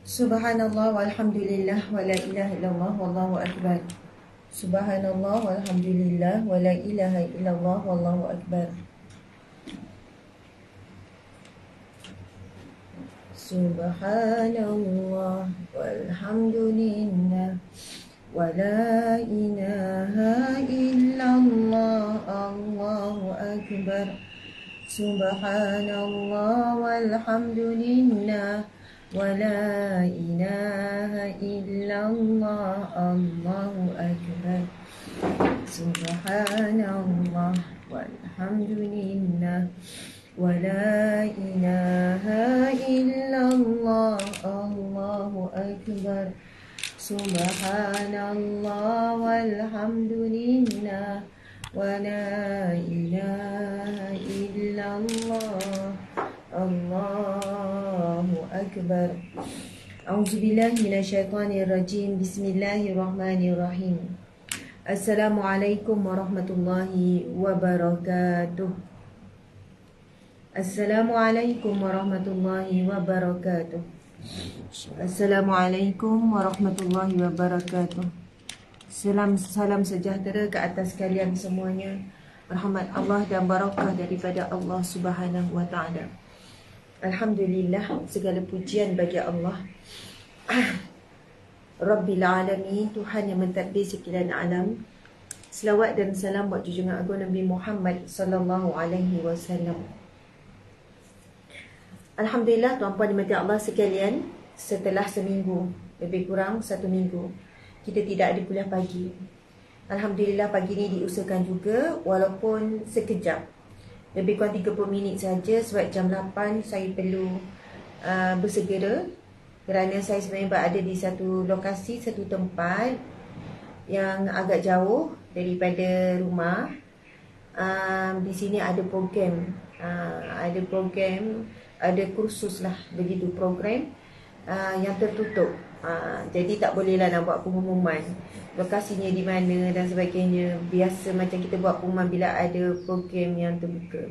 Subhanallah walhamdulillah wa la ilaha illallah wallahu akbar. Subhanallah walhamdulillah wa la ilaha illallah wallahu akbar. Subhanallah walhamdulillah wa la ilaha illallah Allahu akbar. Subhanallah walhamdulillah wa la ilaha illallah Allahu akbar. Subhanallah walhamdulillah wa la ilaha illallah Allahu akbar. Subhanallah walhamdulillah wa la ilaha illallah Allahu akbar. A'udzubillahi minasyaitonirrajim. Bismillahirrahmanirrahim. Assalamualaikum warahmatullahi wabarakatuh. Assalamualaikum warahmatullahi wabarakatuh. Assalamualaikum warahmatullahi wabarakatuh. Salam sejahtera ke atas kalian semuanya. Rahmat Allah dan barakah daripada Allah Subhanahu wa taala. Alhamdulillah, segala pujian bagi Allah Rabbil alamin, Tuhan yang mentadbir sekalian alam. Selawat dan salam buat junjungan agung Nabi Muhammad sallallahu alaihi wasallam. Alhamdulillah, tuan-puan dimati Allah sekalian, setelah seminggu, lebih kurang 1 minggu, kita tidak ada kuliah pagi. Alhamdulillah, pagi ni diusahakan juga, walaupun sekejap, lebih kurang 30 minit saja, sebab jam 8 saya perlu bersegera, kerana saya sebenarnya berada di satu lokasi, satu tempat yang agak jauh daripada rumah. Di sini ada program, ada kursus lah, begitu program yang tertutup. Jadi tak bolehlah nak buat pengumuman lokasinya di mana dan sebagainya. Biasa macam kita buat pengumuman bila ada program yang terbuka.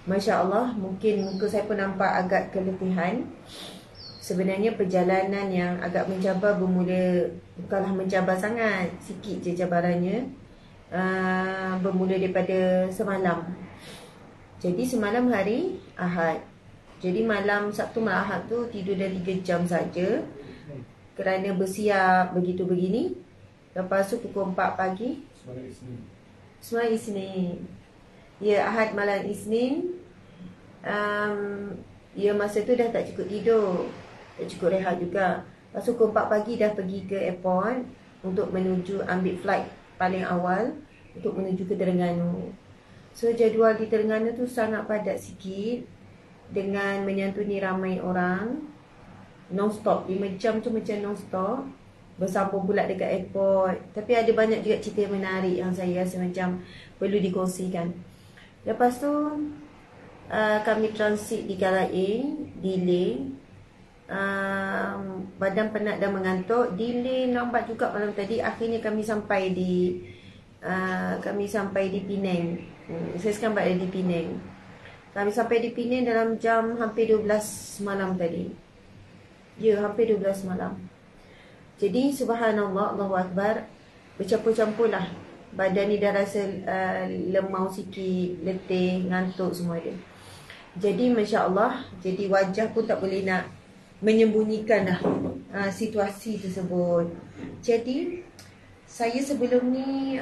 Masya Allah, mungkin muka saya pun nampak agak keletihan. Sebenarnya perjalanan yang agak mencabar bermula, bukanlah mencabar sangat, sikit je cabarannya, bermula daripada semalam. Jadi semalam hari Ahad, jadi malam Sabtu malam Ahad tu tidur dah 3 jam saja, kerana bersiap begitu begini. Lepas tu pukul 4 pagi semalam Isnin. Ya, Ahad malam Isnin. Ya, masa tu dah tak cukup tidur, tak cukup rehat juga. Lepas tu pukul 4 pagi dah pergi ke airport untuk menuju ambil flight paling awal untuk menuju ke Terengganu. So jadual di Terengganu tu sangat padat sikit, dengan menyantuni ramai orang, non-stop, 5 jam tu macam non-stop, bersambung pula dekat airport. Tapi ada banyak juga cerita yang menarik yang saya rasa macam perlu dikongsikan. Lepas tu kami transit di Kalain, delay, badan penat dan mengantuk, delay lambat juga malam tadi. Akhirnya kami sampai di Penang. Saya sekarang berada di Penang. Kami sampai di Penang dalam jam hampir 12 malam tadi. Ya, hampir 12 malam. Jadi subhanallah, Allahu Akbar, bercampur-campur lah. Badan ni dah rasa lemau sikit, letih, ngantuk semua ada. Jadi Masya Allah, jadi wajah pun tak boleh nak menyembunyikan lah situasi tersebut. Jadi saya sebelum ni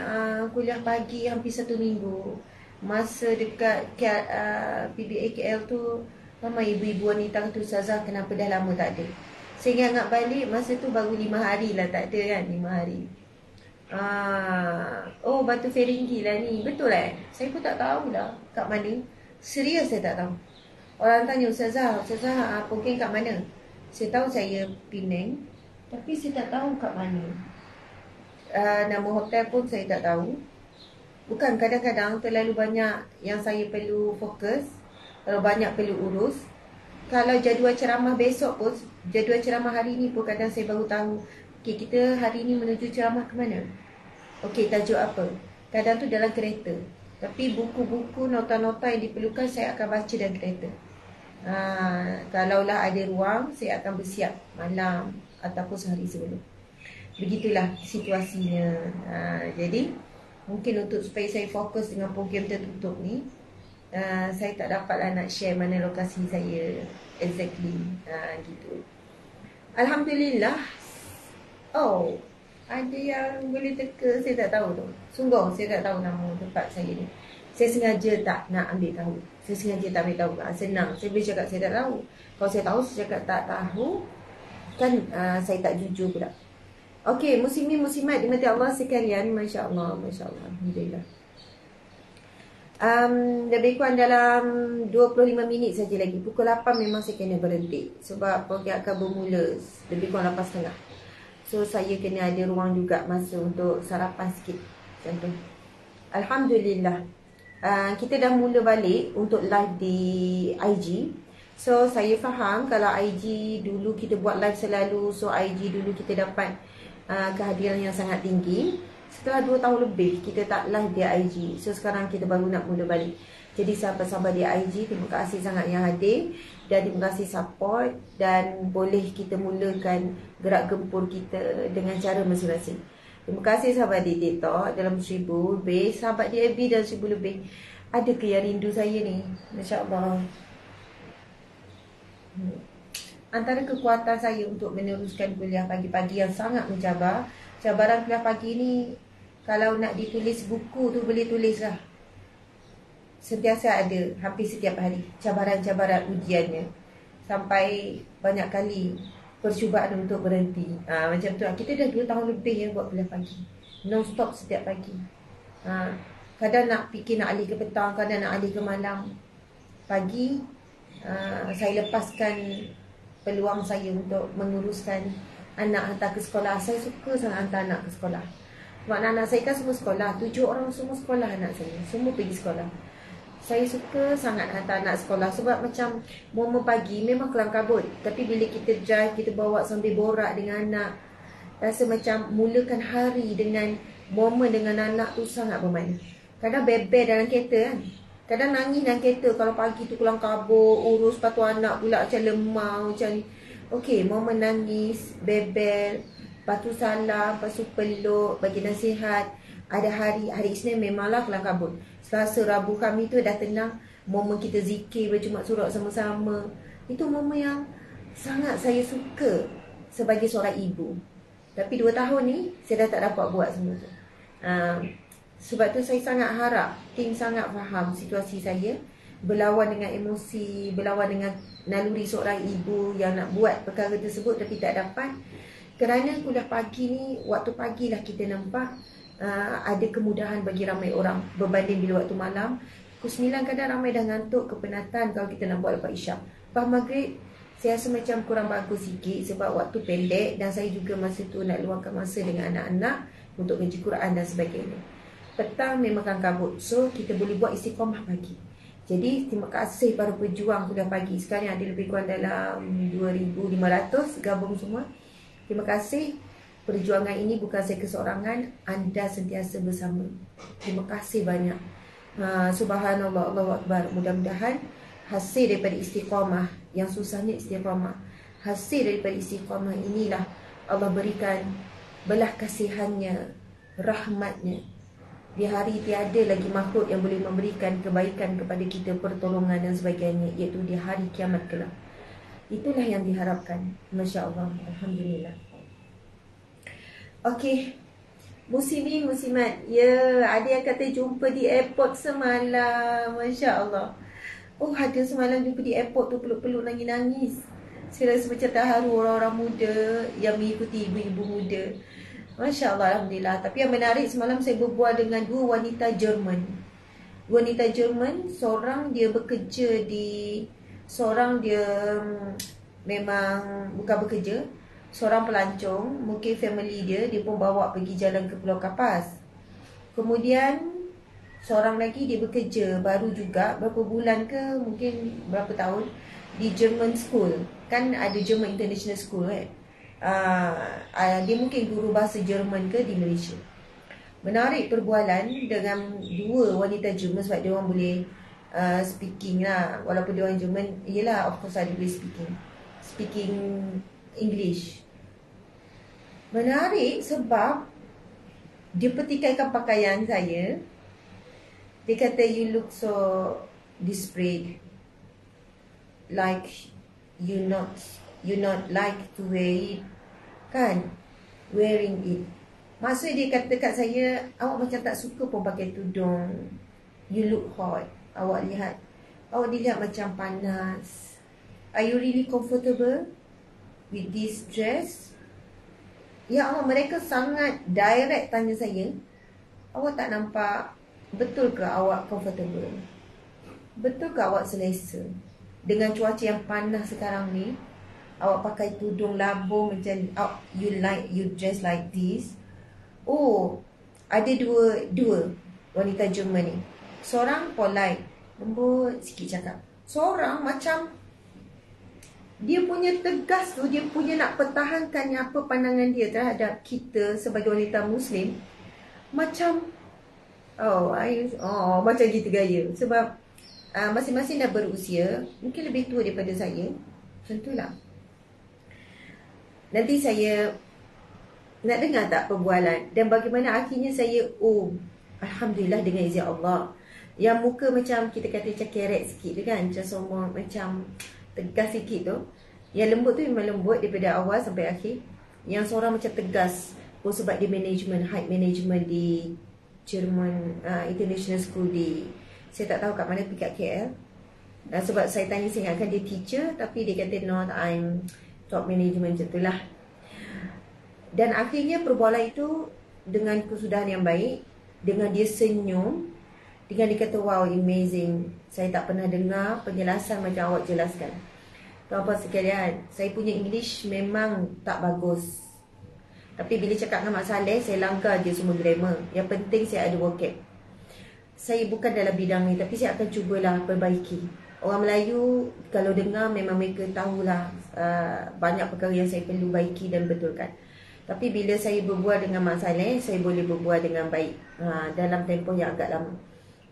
kuliah pagi hampir 1 minggu. Masa dekat PBA KL tu, ramai ibu-ibu wanita kata, Ustazah kenapa dah lama tak ada. Saya ingat balik, masa tu baru 5 hari lah tak ada kan, 5 hari. Oh, Batu Feringgi lah ni. Betul saya pun tak tahulah kat mana. Serius saya tak tahu. Orang tanya, Ustazah program kat mana? Saya tahu saya Penang, tapi saya tak tahu kat mana. Nama hotel pun saya tak tahu. Bukan, kadang-kadang terlalu banyak yang saya perlu fokus, terlalu banyak perlu urus. Kalau jadual ceramah besok pun, jadual ceramah hari ni pun kadang saya baru tahu, okay, kita hari ni menuju ceramah ke mana, okay, tajuk apa. Kadang tu dalam kereta, tapi buku-buku, nota-nota yang diperlukan saya akan baca dalam kereta. Kalaulah ada ruang, saya akan bersiap malam ataupun sehari sebelum. Begitulah situasinya. Jadi mungkin untuk supaya saya fokus dengan program tertutup ni, saya tak dapatlah nak share mana lokasi saya exactly. Gitu. Alhamdulillah. Oh, ada yang boleh teka, saya tak tahu tu. Sungguh saya tak tahu nama tempat saya ni. Saya sengaja tak nak ambil tahu. Saya sengaja tak ambil tahu. Senang. Saya boleh cakap saya tak tahu. Kalau saya tahu, saya cakap tak tahu. Kan saya tak jujur pula. Okey, muslimin muslimat dimati Allah sekalian. Masya Allah, Masya Allah. Alhamdulillah. Lebih kurang dalam 25 minit saja lagi. Pukul 8 memang saya kena berhenti. Sebab program akan bermula lebih kurang 8.30. So saya kena ada ruang juga masa untuk sarapan sikit. Macam tu. Alhamdulillah. Kita dah mula balik untuk live di IG. So saya faham kalau IG dulu kita buat live selalu, so IG dulu kita dapat kehadiran yang sangat tinggi. Setelah 2 tahun lebih kita tak live di IG. So sekarang kita baru nak mula balik. Jadi sahabat-sahabat di IG, terima kasih sangat yang hadir. Dan terima kasih support. Dan boleh kita mulakan gerak gempur kita dengan cara masing-masing. Terima kasih sahabat di TikTok dalam 1,000 lebih. Sahabat di FB dalam 1,000 lebih. Ada ke yang rindu saya ni? Masya Allah. Antara kekuatan saya untuk meneruskan kuliah pagi-pagi yang sangat mencabar. Cabaran kuliah pagi ni, kalau nak ditulis buku tu boleh tulis lah. Sentiasa ada, hampir setiap hari, cabaran-cabaran ujiannya. Sampai banyak kali percubaan untuk berhenti. Macam tu. Kita dah 2 tahun lebih yang buat kuliah pagi. Non-stop setiap pagi. Kadang nak fikir nak alih ke petang, kadang nak alih ke malam. Pagi, saya lepaskan peluang saya untuk menguruskan anak hantar ke sekolah. Saya suka sangat hantar anak ke sekolah. Sebab anak saya kan semua sekolah. 7 orang semua sekolah anak saya. Semua pergi sekolah. Saya suka sangat hantar anak sekolah. Sebab macam momen pagi memang kelam kabut. Tapi bila kita drive, kita bawa sambil borak dengan anak, rasa macam mulakan hari dengan momen dengan anak tu sangat bermakna. Kadang beber dalam kereta kan. Kadang nangis dalam kereta kalau pagi tu kelam kabut, urus lepas tu anak pula macam lemah macam ni. Okey, momen nangis, bebel, lepas tu salam, lepas tu peluk, bagi nasihat. Ada hari Isnin memanglah kelam kabut. Selasa, Rabu, Khamis tu dah tenang. Momen kita zikir, baca mat surat sama-sama. Itu momen yang sangat saya suka sebagai seorang ibu. Tapi 2 tahun ni saya dah tak dapat buat semua tu. Sebab tu saya sangat harap tim sangat faham situasi saya, berlawan dengan emosi, berlawan dengan naluri seorang ibu yang nak buat perkara tersebut tapi tak dapat. Kerana kuliah pagi ni, waktu pagi lah kita nampak ada kemudahan bagi ramai orang berbanding bila waktu malam. Pukul 9 kadang ramai dah ngantuk, kepenatan kalau kita nak buat lepas isyak. Lepas maghrib saya rasa macam kurang bagus sikit sebab waktu pendek. Dan saya juga masa tu nak luangkan masa dengan anak-anak untuk ngaji Quran dan sebagainya. Petang memang kan kabut, so kita boleh buat istiqamah pagi. Jadi terima kasih para pejuang kuliah pagi. Sekarang ada lebih kurang dalam 2,500 gabung semua. Terima kasih. Perjuangan ini bukan saya keseorangan, anda sentiasa bersama. Terima kasih banyak. Subhanallah, Allahu Akbar. Mudah-mudahan hasil daripada istiqamah, yang susahnya istiqamah, hasil daripada istiqamah inilah Allah berikan belah kasihannya, rahmatnya. Di hari tiada lagi makhluk yang boleh memberikan kebaikan kepada kita, pertolongan dan sebagainya, iaitu di hari kiamat kelak. Itulah yang diharapkan. Masya Allah. Alhamdulillah. Okey, muslimin muslimat, ya, ada yang kata jumpa di airport semalam. Masya Allah. Oh, ada semalam jumpa di airport tu, peluk-peluk, nangis-nangis. Saya rasa macam terharu orang-orang muda yang mengikuti ibu-ibu muda. Masya Allah, Alhamdulillah. Tapi yang menarik, semalam saya berbual dengan 2 wanita Jerman. Wanita Jerman, seorang dia bekerja di, seorang dia memang bukan bekerja, seorang pelancong. Mungkin family dia pun bawa pergi jalan ke Pulau Kapas. Kemudian seorang lagi dia bekerja baru juga, berapa bulan ke, mungkin berapa tahun, di German School. Kan ada German International School kan. Dia mungkin guru bahasa Jerman ke di Malaysia. Menarik perbualan dengan 2 wanita Jerman sebab dia orang boleh speaking lah. Walaupun dia orang Jerman, yelah of course ada boleh speaking English. Menarik sebab dia petikaikan pakaian saya. Dia kata you look so desperate, like you not like to wear it, kan, wearing it. Maksud dia kata kat saya, awak macam tak suka pun pakai tudung. You look hot. Awak dilihat macam panas. Are you really comfortable with this dress? Ya Allah, mereka sangat direct tanya saya. Awak tak nampak, betul ke awak comfortable? Betul ke awak selesa? Dengan cuaca yang panas sekarang ni, awak pakai tudung labung macam you dress like this. Oh, ada dua wanita Jerman ni. Seorang polite, lembut sikit cakap. Seorang macam dia punya tegas tu, dia punya nak pertahankan apa pandangan dia terhadap kita sebagai wanita Muslim. Macam macam gitu gaya. Sebab masing-masing dah berusia, mungkin lebih tua daripada saya. Tentulah. Nanti saya nak dengar tak perbualan, dan bagaimana akhirnya saya, Alhamdulillah dengan izin Allah. Yang muka macam kita kata macam kerek sikit tu kan, macam sombong, macam tegas sikit tu. Yang lembut tu memang lembut daripada awal sampai akhir. Yang seorang macam tegas pun sebab dia high management di German International School di, saya tak tahu kat mana, dekat KL. Dan sebab saya tanya, saya ingatkan dia teacher, tapi dia kata no, I'm top management, macam tu lah. Dan akhirnya perbualan itu dengan kesudahan yang baik, dengan dia senyum, dengan dia kata wow, amazing, saya tak pernah dengar penjelasan macam awak jelaskan. Tuan-puan sekalian, saya punya English memang tak bagus, tapi bila cakap dengan Mak Saleh, saya langgar je semua grammar. Yang penting saya ada vocab. Saya bukan dalam bidang ni, tapi saya akan cubalah perbaiki. Orang Melayu kalau dengar memang mereka tahulah banyak perkara yang saya perlu baiki dan betulkan. Tapi bila saya berbual dengan Mak Saleh, saya boleh berbual dengan baik dalam tempoh yang agak lama.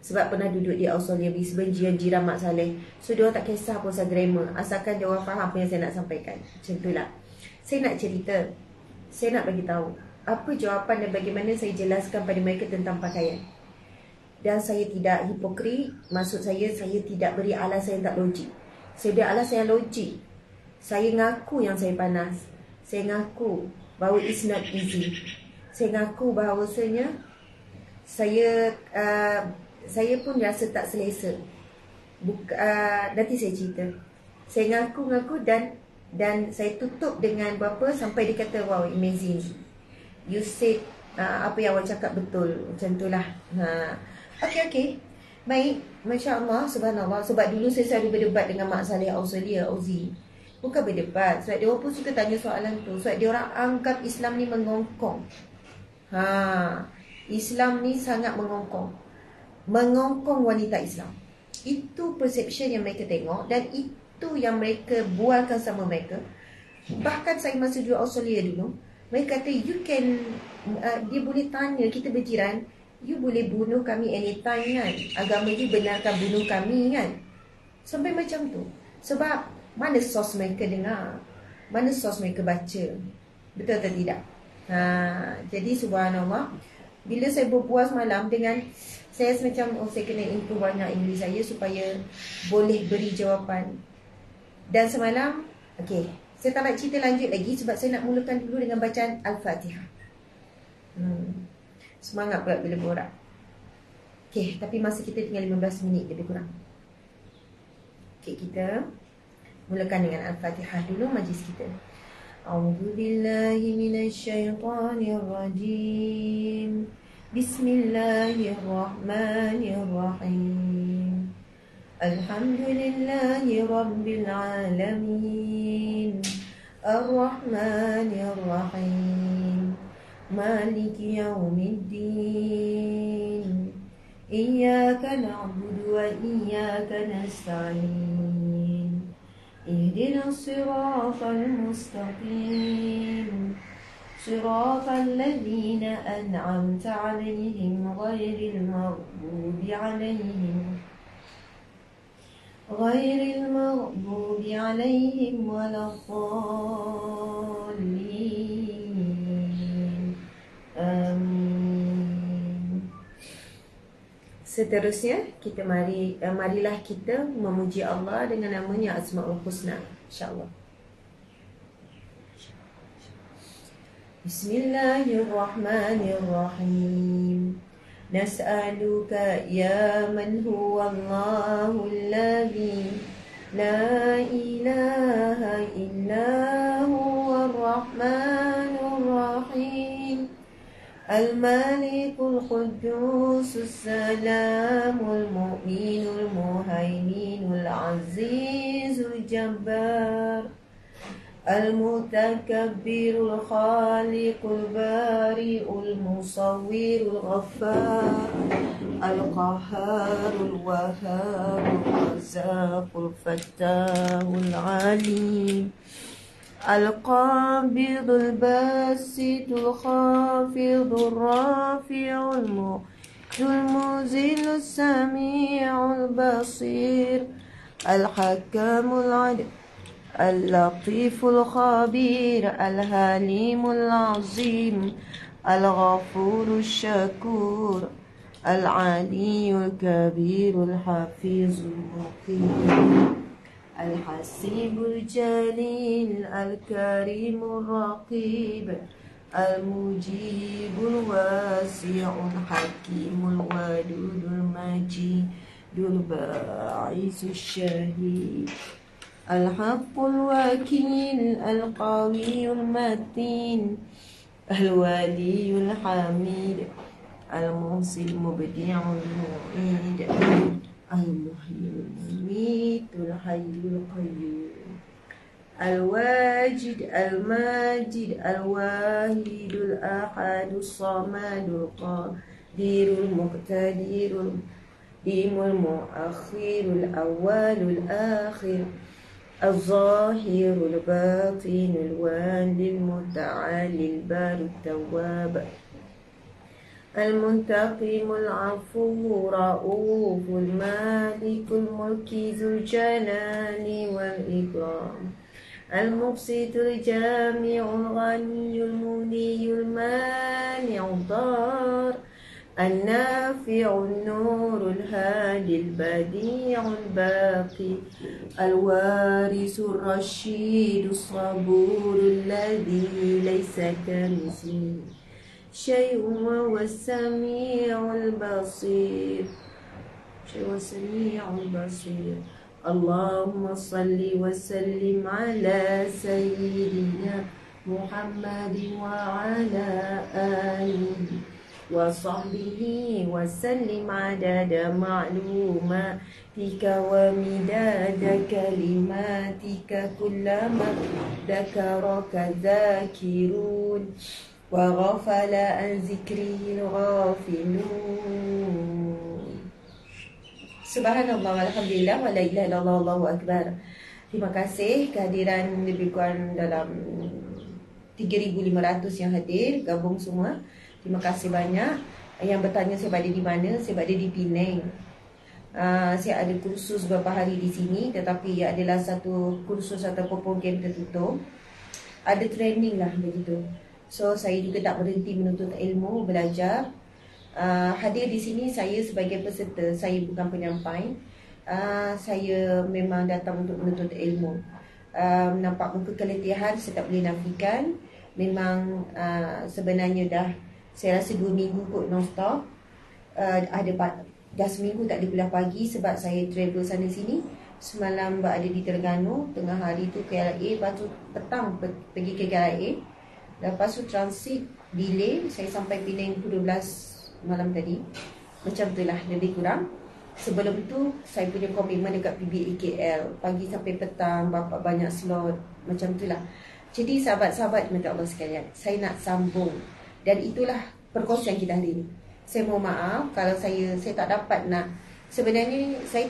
Sebab pernah duduk di Australia, Brisbane, jiran Mak Saleh. So dia orang tak kisah pasal grammar, asalkan dia orang faham apa yang saya nak sampaikan. Macam itulah. Saya nak cerita, saya nak bagi tahu apa jawapan dan bagaimana saya jelaskan pada mereka tentang pakaian. Dan saya tidak hipokrit. Maksud saya tidak beri alasan yang tak logik. Saya beri alasan yang logik. Saya ngaku yang saya panas. Saya ngaku bahawa it's not easy. Saya ngaku bahawasanya saya pun rasa tak selesa. Nanti saya cerita. Saya ngaku dan saya tutup dengan berapa sampai dia kata wow, amazing, you said apa yang awak cakap betul. Macam itulah. Okay. Baik, Masya Allah, Subhanallah. Sebab dulu saya selalu berdebat dengan Mak Saleh Australia, Auzi. Bukan berdebat, sebab dia orang pun suka tanya soalan tu. Sebab dia orang anggap Islam ni mengongkong. Islam ni sangat mengongkong wanita Islam. Itu perception yang mereka tengok, dan itu yang mereka bualkan sama mereka. Bahkan saya masa dulu Australia dulu, mereka kata you can dia boleh tanya kita berjiran, you boleh bunuh kami anytime kan, agama you benarkan bunuh kami kan. Sampai macam tu. Sebab mana sos mereka dengar, mana sos mereka baca, betul atau tidak? Jadi subhanallah, bila saya berpuas malam dengan, saya rasa macam saya kena improve banyak English saya supaya boleh beri jawapan. Dan semalam, saya tak nak cerita lanjut lagi sebab saya nak mulakan dulu dengan bacaan Al-Fatihah. Semangat pula bila borak. Tapi masa kita tinggal 15 minit lebih kurang. Kita mulakan dengan Al-Fatihah dulu majlis kita. A'udzubillahi minasyaitonirrajim. Bismillahirrahmanirrahim. Alhamdulillahi rabbil alamin. Ar-Rahmanir-Rahim. Maliki yaumiddin. Iyyaka na'budu wa iyyaka nasta'in. Ihdinas siratal mustaqim. Siratal ladzina an'amta 'alaihim ghairil maghdubi 'alaihim ghairil maghdubi alaihim waladdallin. Amin. Seterusnya kita marilah kita memuji Allah dengan namanya Asmaul Husna, insya-Allah. Bismillahirrahmanirrahim. Nas'aluka ya man huwa Allahul ladzi la ilaha illa huwa ar-rahmanur rahim. Al-Malikul Qudusus Salamul Mu'minul Muhaiminul Azizul Jabbar. Al-Mutakabbirul Khaliqul Bari'ul Musawwirul Ghaffar. Al-Qahharul Wahhabul Razzaqul Fattahul Alim. Al-Qabidul Basitul Khafidul Rafi'ul Muzilus Sami'ul Basir. Al-Hakamul Adil Al-Latiful Khabir. Al-Halimul Azim. Al-Ghafurul Syakur. Al-Aliyul Kabirul Hafizul Muqim. Al-Hasibul Jalil. Al-Karimul Raqib. Al-Mujibul Wasi'ul Hakimul Wadudul Majidul Ba'isul Syahid. Al-Haqqul Wakil. Al-Qawiyul Matin. Al-Waliyul Hamid. Al-Muhsil Mubdi'ul Mu'id. Al-Muhyil Mumitul Hayyul Qayyum. Al-Wajid Al-Majid. Al-Wahidul Ahadus Samadul Qadirul Muqtadirul Dimul Muakhirul Awwalul Akhir. Al-Zahirul Batinul Walil Muta'alil Barut Tawwab. Al-Muntaqimul Afu Ra'uful Malikul Mulki Zul Jalali wal Ikram. Al-Muqsitul Jami'ul Ghaniyul Muniyul Mani'ul Dar. Al-Nafi'ul Nurul Hadil Badi'ul Baqi. Al-Warisul Rashidul Saburul Ladhi Laysa kamithlihi syai'un wa was-sami'ul basir. Allahumma salli wa sallim ala sayyidina Muhammadin wa ala alihi wa sahbihi wa sallim adada ma'lumatika wa midada kalimatika kullama dhakaraka dhakirun wa ghafala an zikrihil ghafilun. Subhanallah, alhamdulillah, wa la ilaha illallah, Allahu akbar. Terima kasih kehadiran lebih kurang dalam 3,500 yang hadir, gabung semua. Terima kasih banyak. Yang bertanya saya berada di mana? Saya berada di Penang. Saya ada kursus beberapa hari di sini, tetapi ia adalah satu kursus atau program tertutup. Ada training lah begitu. So saya juga tak berhenti menuntut ilmu, belajar. Hadir di sini saya sebagai peserta, saya bukan penyampai. Saya memang datang untuk menuntut ilmu. Nampak muka keletihan, saya tak boleh nafikan. Memang sebenarnya saya rasa 2 minggu kot non-stop. Dah seminggu tak ada kuliah pagi sebab saya travel sana sini. Semalam berada di Terengganu, tengah hari tu ke KLIA, lepas tu petang pergi ke KLIA. Lepas tu transit, delay, saya sampai Penang pukul 12 malam tadi. Macam tu lah, lebih kurang. Sebelum tu, saya punya komitmen dekat PBA KL. Pagi sampai petang, bapak banyak slot. Macam tu lah. Jadi sahabat-sahabat minta Allah sekalian, saya nak sambung. Dan itulah perkongsian kita hari ini. Saya mohon maaf kalau saya tak dapat nak. Sebenarnya saya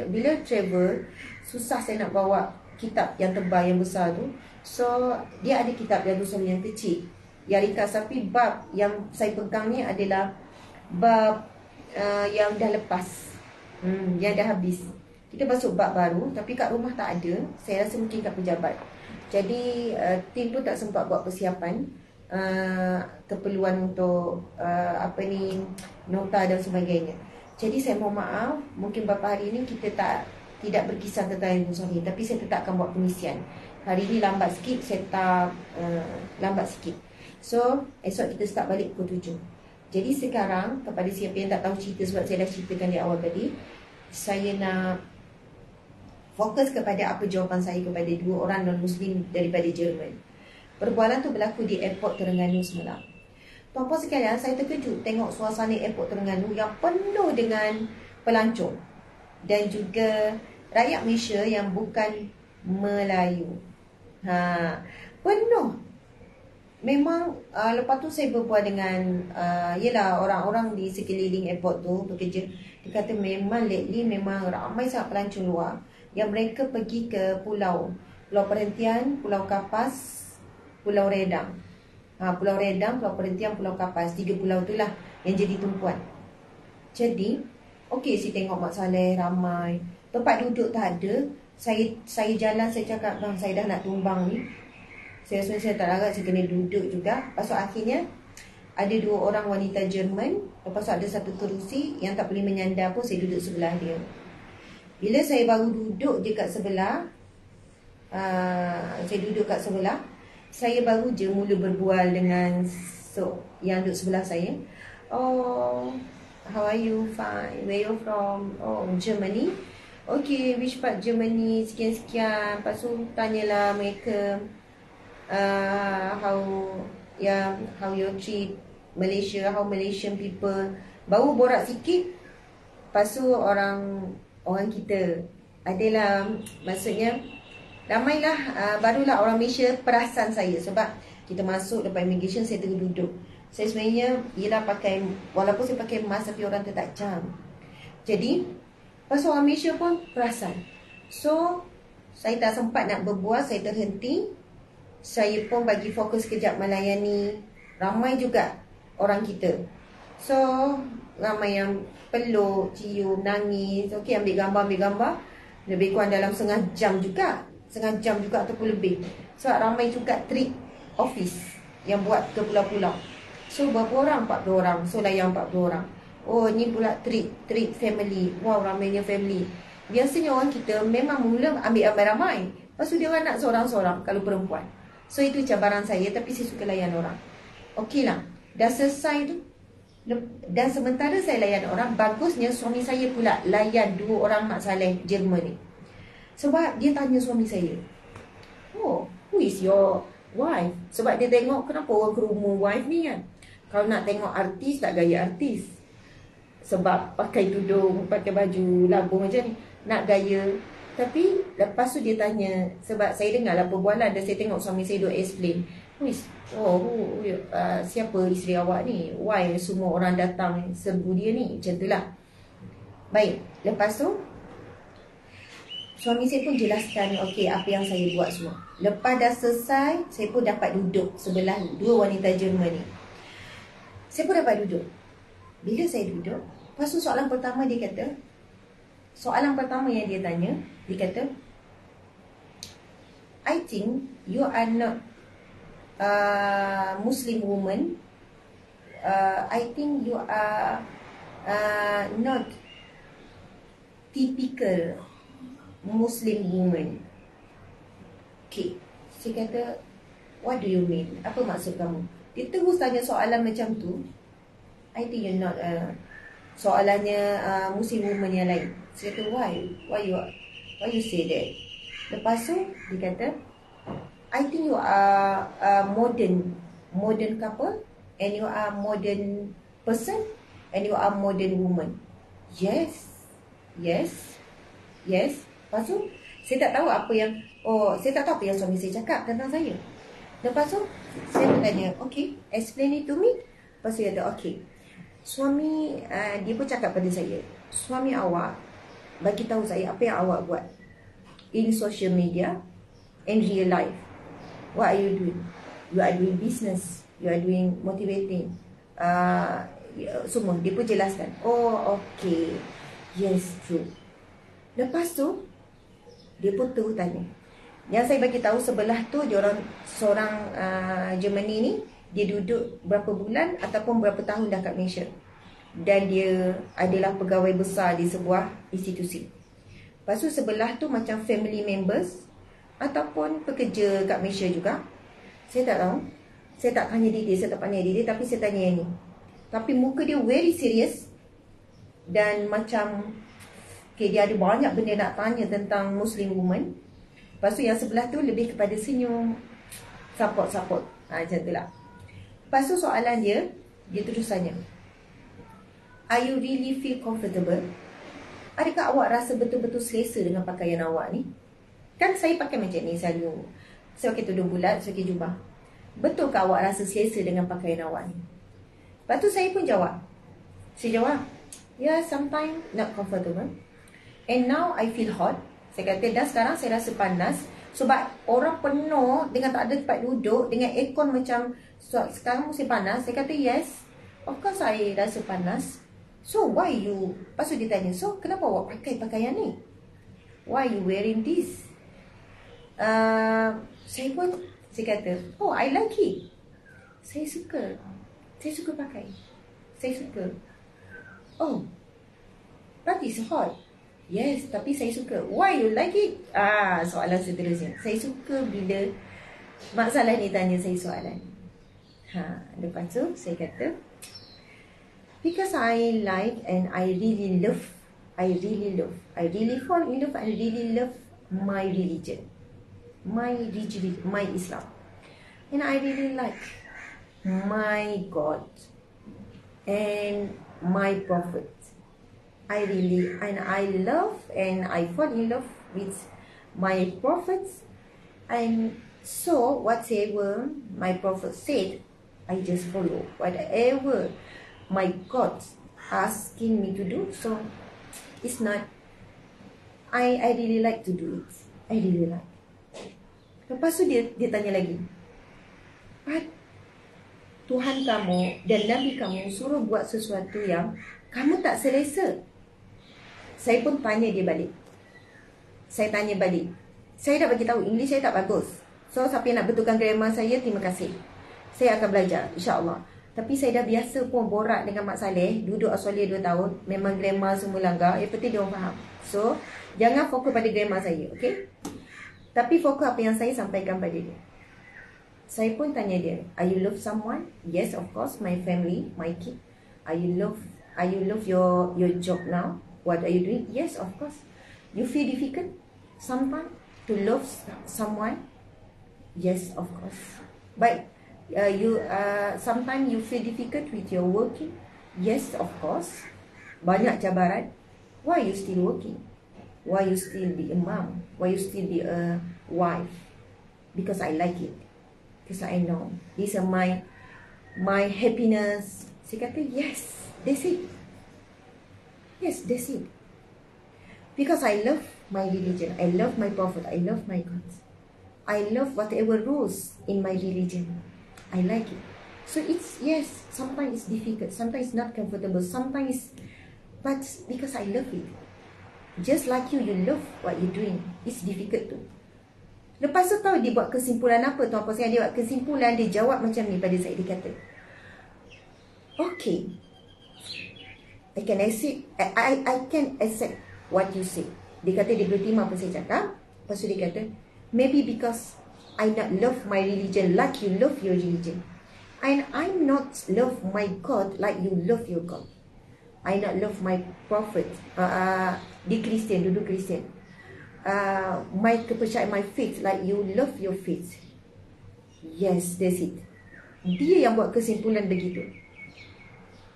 bila travel, susah saya nak bawa kitab yang tebal, yang besar tu. So, dia ada kitab yang tulisan yang kecil, yang ringkas. Tapi bab yang saya pegang ni adalah bab yang dah lepas, yang dah habis. kita masuk bab baru, tapi kat rumah tak ada. Saya rasa mungkin kat pejabat. Jadi tim pun tak sempat buat persiapan, keperluan untuk nota dan sebagainya. Jadi saya mohon maaf, mungkin beberapa hari ini kita tidak berkisar tentang ilmu sahih, tapi saya tetap akan buat pengisian. Hari ini lambat sikit, saya tak lambat sikit. So, esok kita start balik pukul 7. Jadi sekarang, kepada siapa yang tak tahu cerita, sebab saya dah ceritakan di awal tadi, saya nak fokus kepada apa jawapan saya kepada 2 orang non-Muslim daripada Jerman. Perbualan tu berlaku di airport Terengganu semalam. Tuan-puan sekalian, saya terkejut tengok suasana airport Terengganu yang penuh dengan pelancong dan juga rakyat Malaysia yang bukan Melayu. Penuh. Memang lepas tu saya berbual dengan orang-orang di sekeliling airport tu bekerja. Dia kata memang lately memang ramai sangat pelancong luar yang mereka pergi ke pulau perhentian, Pulau Kapas, Pulau Redang. Pulau Redang, Pulau Perhentian, Pulau Kapas, 3 pulau itulah yang jadi tumpuan. Jadi okey, saya tengok Mak Saleh ramai, tempat duduk tak ada. Saya jalan, saya cakap, bang, saya dah nak tumbang ni. Saya rasa saya tak larat, saya kena duduk juga. Lepas tu akhirnya ada 2 orang wanita Jerman. Lepas tu ada satu kerusi yang tak boleh menyandar pun, saya duduk sebelah dia. Bila saya baru duduk dekat sebelah, saya baru je mula berbual dengan yang duduk sebelah saya. Oh, how are you? Fine. Where you from? Oh, Germany. Okay, which part Germany? Sekian-sekian. Lepas tu tanyalah mereka, how you treat Malaysia, how Malaysian people. Baru borak sikit, lepas tu orang kita adalah, maksudnya ramailah, barulah orang Malaysia perasan saya. Sebab kita masuk depan immigration, saya tengah duduk. Saya sebenarnya pakai, walaupun saya pakai mask, tapi orang tu tak jam. Jadi lepas tu orang Malaysia pun perasan. So saya tak sempat nak berbual, saya terhenti. Saya pun bagi fokus kejap melayani. Ramai juga orang kita. So ramai yang peluk, cium, nangis. Okey, ambil gambar. Lebih kurang dalam setengah jam juga ataupun lebih. Sebab ramai juga trip office yang buat ke pulau-pulau. So berapa orang? 40 orang. So layan 40 orang. Oh, ni pula trip family. Wow, ramainya family. Biasanya orang kita memang mula ambil ramai. Lepas tu dia orang nak seorang-seorang kalau perempuan. So itu cabaran saya, tapi saya suka layan orang. Okey lah, dah selesai tu. Dan sementara saya layan orang, bagusnya suami saya pula layan 2 orang Mak Saleh Jerman ni. Sebab dia tanya suami saya, oh, who is your wife? Sebab dia tengok kenapa orang kerumu wife ni kan. Kalau nak tengok artis, tak gaya artis. Sebab pakai tudung, pakai baju labu macam ni, nak gaya. Tapi lepas tu dia tanya, sebab saya dengarlah perbualan dan saya tengok suami saya duk explain, siapa isteri awak ni? Why semua orang datang serbu dia ni? Macam tu lah. Baik, lepas tu suami saya pun jelaskan okey apa yang saya buat semua. Lepas dah selesai, saya pun dapat duduk sebelah 2 wanita Jerman ni. Saya pun dapat duduk. Bila saya duduk, lepas tu soalan pertama yang dia tanya, dia kata, I think you are not Muslim woman. I think you are not typical Muslim woman. Okay, saya kata, what do you mean? Apa maksud kamu? Dia terus tanya soalan macam tu. I think you're not soalannya Muslim woman yang lain. Saya kata, why you say that? Lepas tu dia kata, I think you are a modern couple, and you are modern person, and you are modern woman. Yes. Lepas tu saya tak tahu apa yang suami saya cakap tentang saya. Lepas tu saya bertanya, okay, explain it to me. Lepas tu dia kata, okay, suami, dia pun cakap pada saya, suami awak bagi tahu saya apa yang awak buat in social media and real life. What are you doing? You are doing business, you are doing motivating, semua dia pun jelaskan. Oh, okay, yes, true. Lepas tu dia pun terus tanya. Yang saya bagi tahu sebelah tu dia orang seorang Germany ni, dia duduk berapa bulan ataupun berapa tahun dah kat Malaysia. Dan dia adalah pegawai besar di sebuah institusi. Lepas tu sebelah tu macam family members ataupun pekerja kat Malaysia juga. Saya tak tahu. Saya tak tanya dia, saya tak tanya dia, tapi saya tanya yang ni. Tapi muka dia very serious. Dan macam dia ada banyak benda nak tanya tentang Muslim woman. Lepas tu yang sebelah tu lebih kepada senyum, support. Macam tu lah. Lepas tu soalan dia terus tanya, are you really feel comfortable? Adakah awak rasa betul-betul selesa dengan pakaian awak ni? Kan saya pakai macam ni selalu. Saya pakai tudung bulat, saya pakai jubah. Betulkah awak rasa selesa dengan pakaian awak ni? Lepas tu saya pun jawab. Saya jawab, yeah, sometimes not comfortable. And now I feel hot. Saya kata, dah sekarang saya rasa panas. Sebab orang penuh dengan tak ada tempat duduk, dengan aircon macam sekarang musim panas. Saya kata, yes, of course saya rasa panas. So why you? Lepas tu dia tanya, so kenapa awak pakai pakaian ni? Why you wearing this? Saya kata, oh, I like it. Saya suka pakai. Saya suka. Oh, but it's hot. Yes, tapi saya suka. Why you like it? Soalan seterusnya. Saya suka bila masalah ni tanya saya soalan. Lepas tu saya kata, because I like and I really fall in love, I really love my religion. My Islam. And I really like my God and my Prophet. I love and I fall in love with my prophets. And so whatever my prophet said, I just follow. Whatever my God asking me to do, so it's not, I really like to do it. I really like. Lepas tu dia tanya lagi, Pat, Tuhan kamu dan Nabi kamu suruh buat sesuatu yang kamu tak selesa. Saya pun tanya dia balik. Saya tanya balik. Saya dah bagi tahu English saya tak bagus. So siapa yang nak betulkan grammar saya, terima kasih. Saya akan belajar, insya-Allah. Tapi saya dah biasa pun borak dengan Mak Saleh, duduk Australia 2 tahun, memang grammar semua langgar, yang penting dia orang faham. So, jangan fokus pada grammar saya, okey? Tapi fokus apa yang saya sampaikan pada dia. Saya pun tanya dia, are you love someone? Yes, of course, my family, my kid. Are you love your job now? What are you doing? Yes, of course. You feel difficult sometimes to love someone? Yes, of course. But sometimes you feel difficult with your working? Yes, of course. Banyak cabaran. Why you still working? Why you still be a mom? Why you still be a wife? Because I like it. Because I know these are my happiness. Saya kata, yes, that's it. Yes, that's it. Because I love my religion, I love my prophet, I love my God. I love whatever rules in my religion. I like it. So it's, yes, sometimes it's difficult, sometimes it's not comfortable, sometimes, but because I love it. Just like you love what you're doing. It's difficult too. Lepas tu tahu dia buat kesimpulan apa tu? Apa saya dia buat kesimpulan, dia jawab macam ni pada saya. Dia kata, okay, I can accept what you say. Dia kata dia boleh terima apa saya cakap. Lepas tu dia kata, maybe because I not love my religion like you love your religion. And I'm not love my God like you love your God. I not love my prophet. Dia Kristian, duduk Kristian. My kepercayaan, my faith like you love your faith. Yes, that's it. Dia yang buat kesimpulan begitu.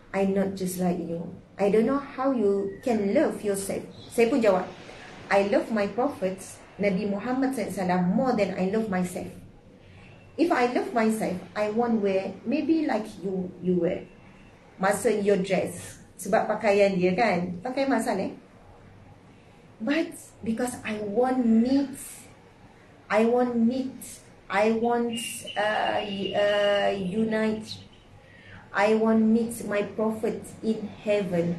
I not just like you. I don't know how you can love yourself. Saya pun jawab, I love my prophets, Nabi Muhammad SAW, more than I love myself. If I love myself, I won't wear maybe like you wear. Maksud your dress. Sebab pakaian dia kan, pakai masalah. But because I want unite, I want meet my prophet in heaven,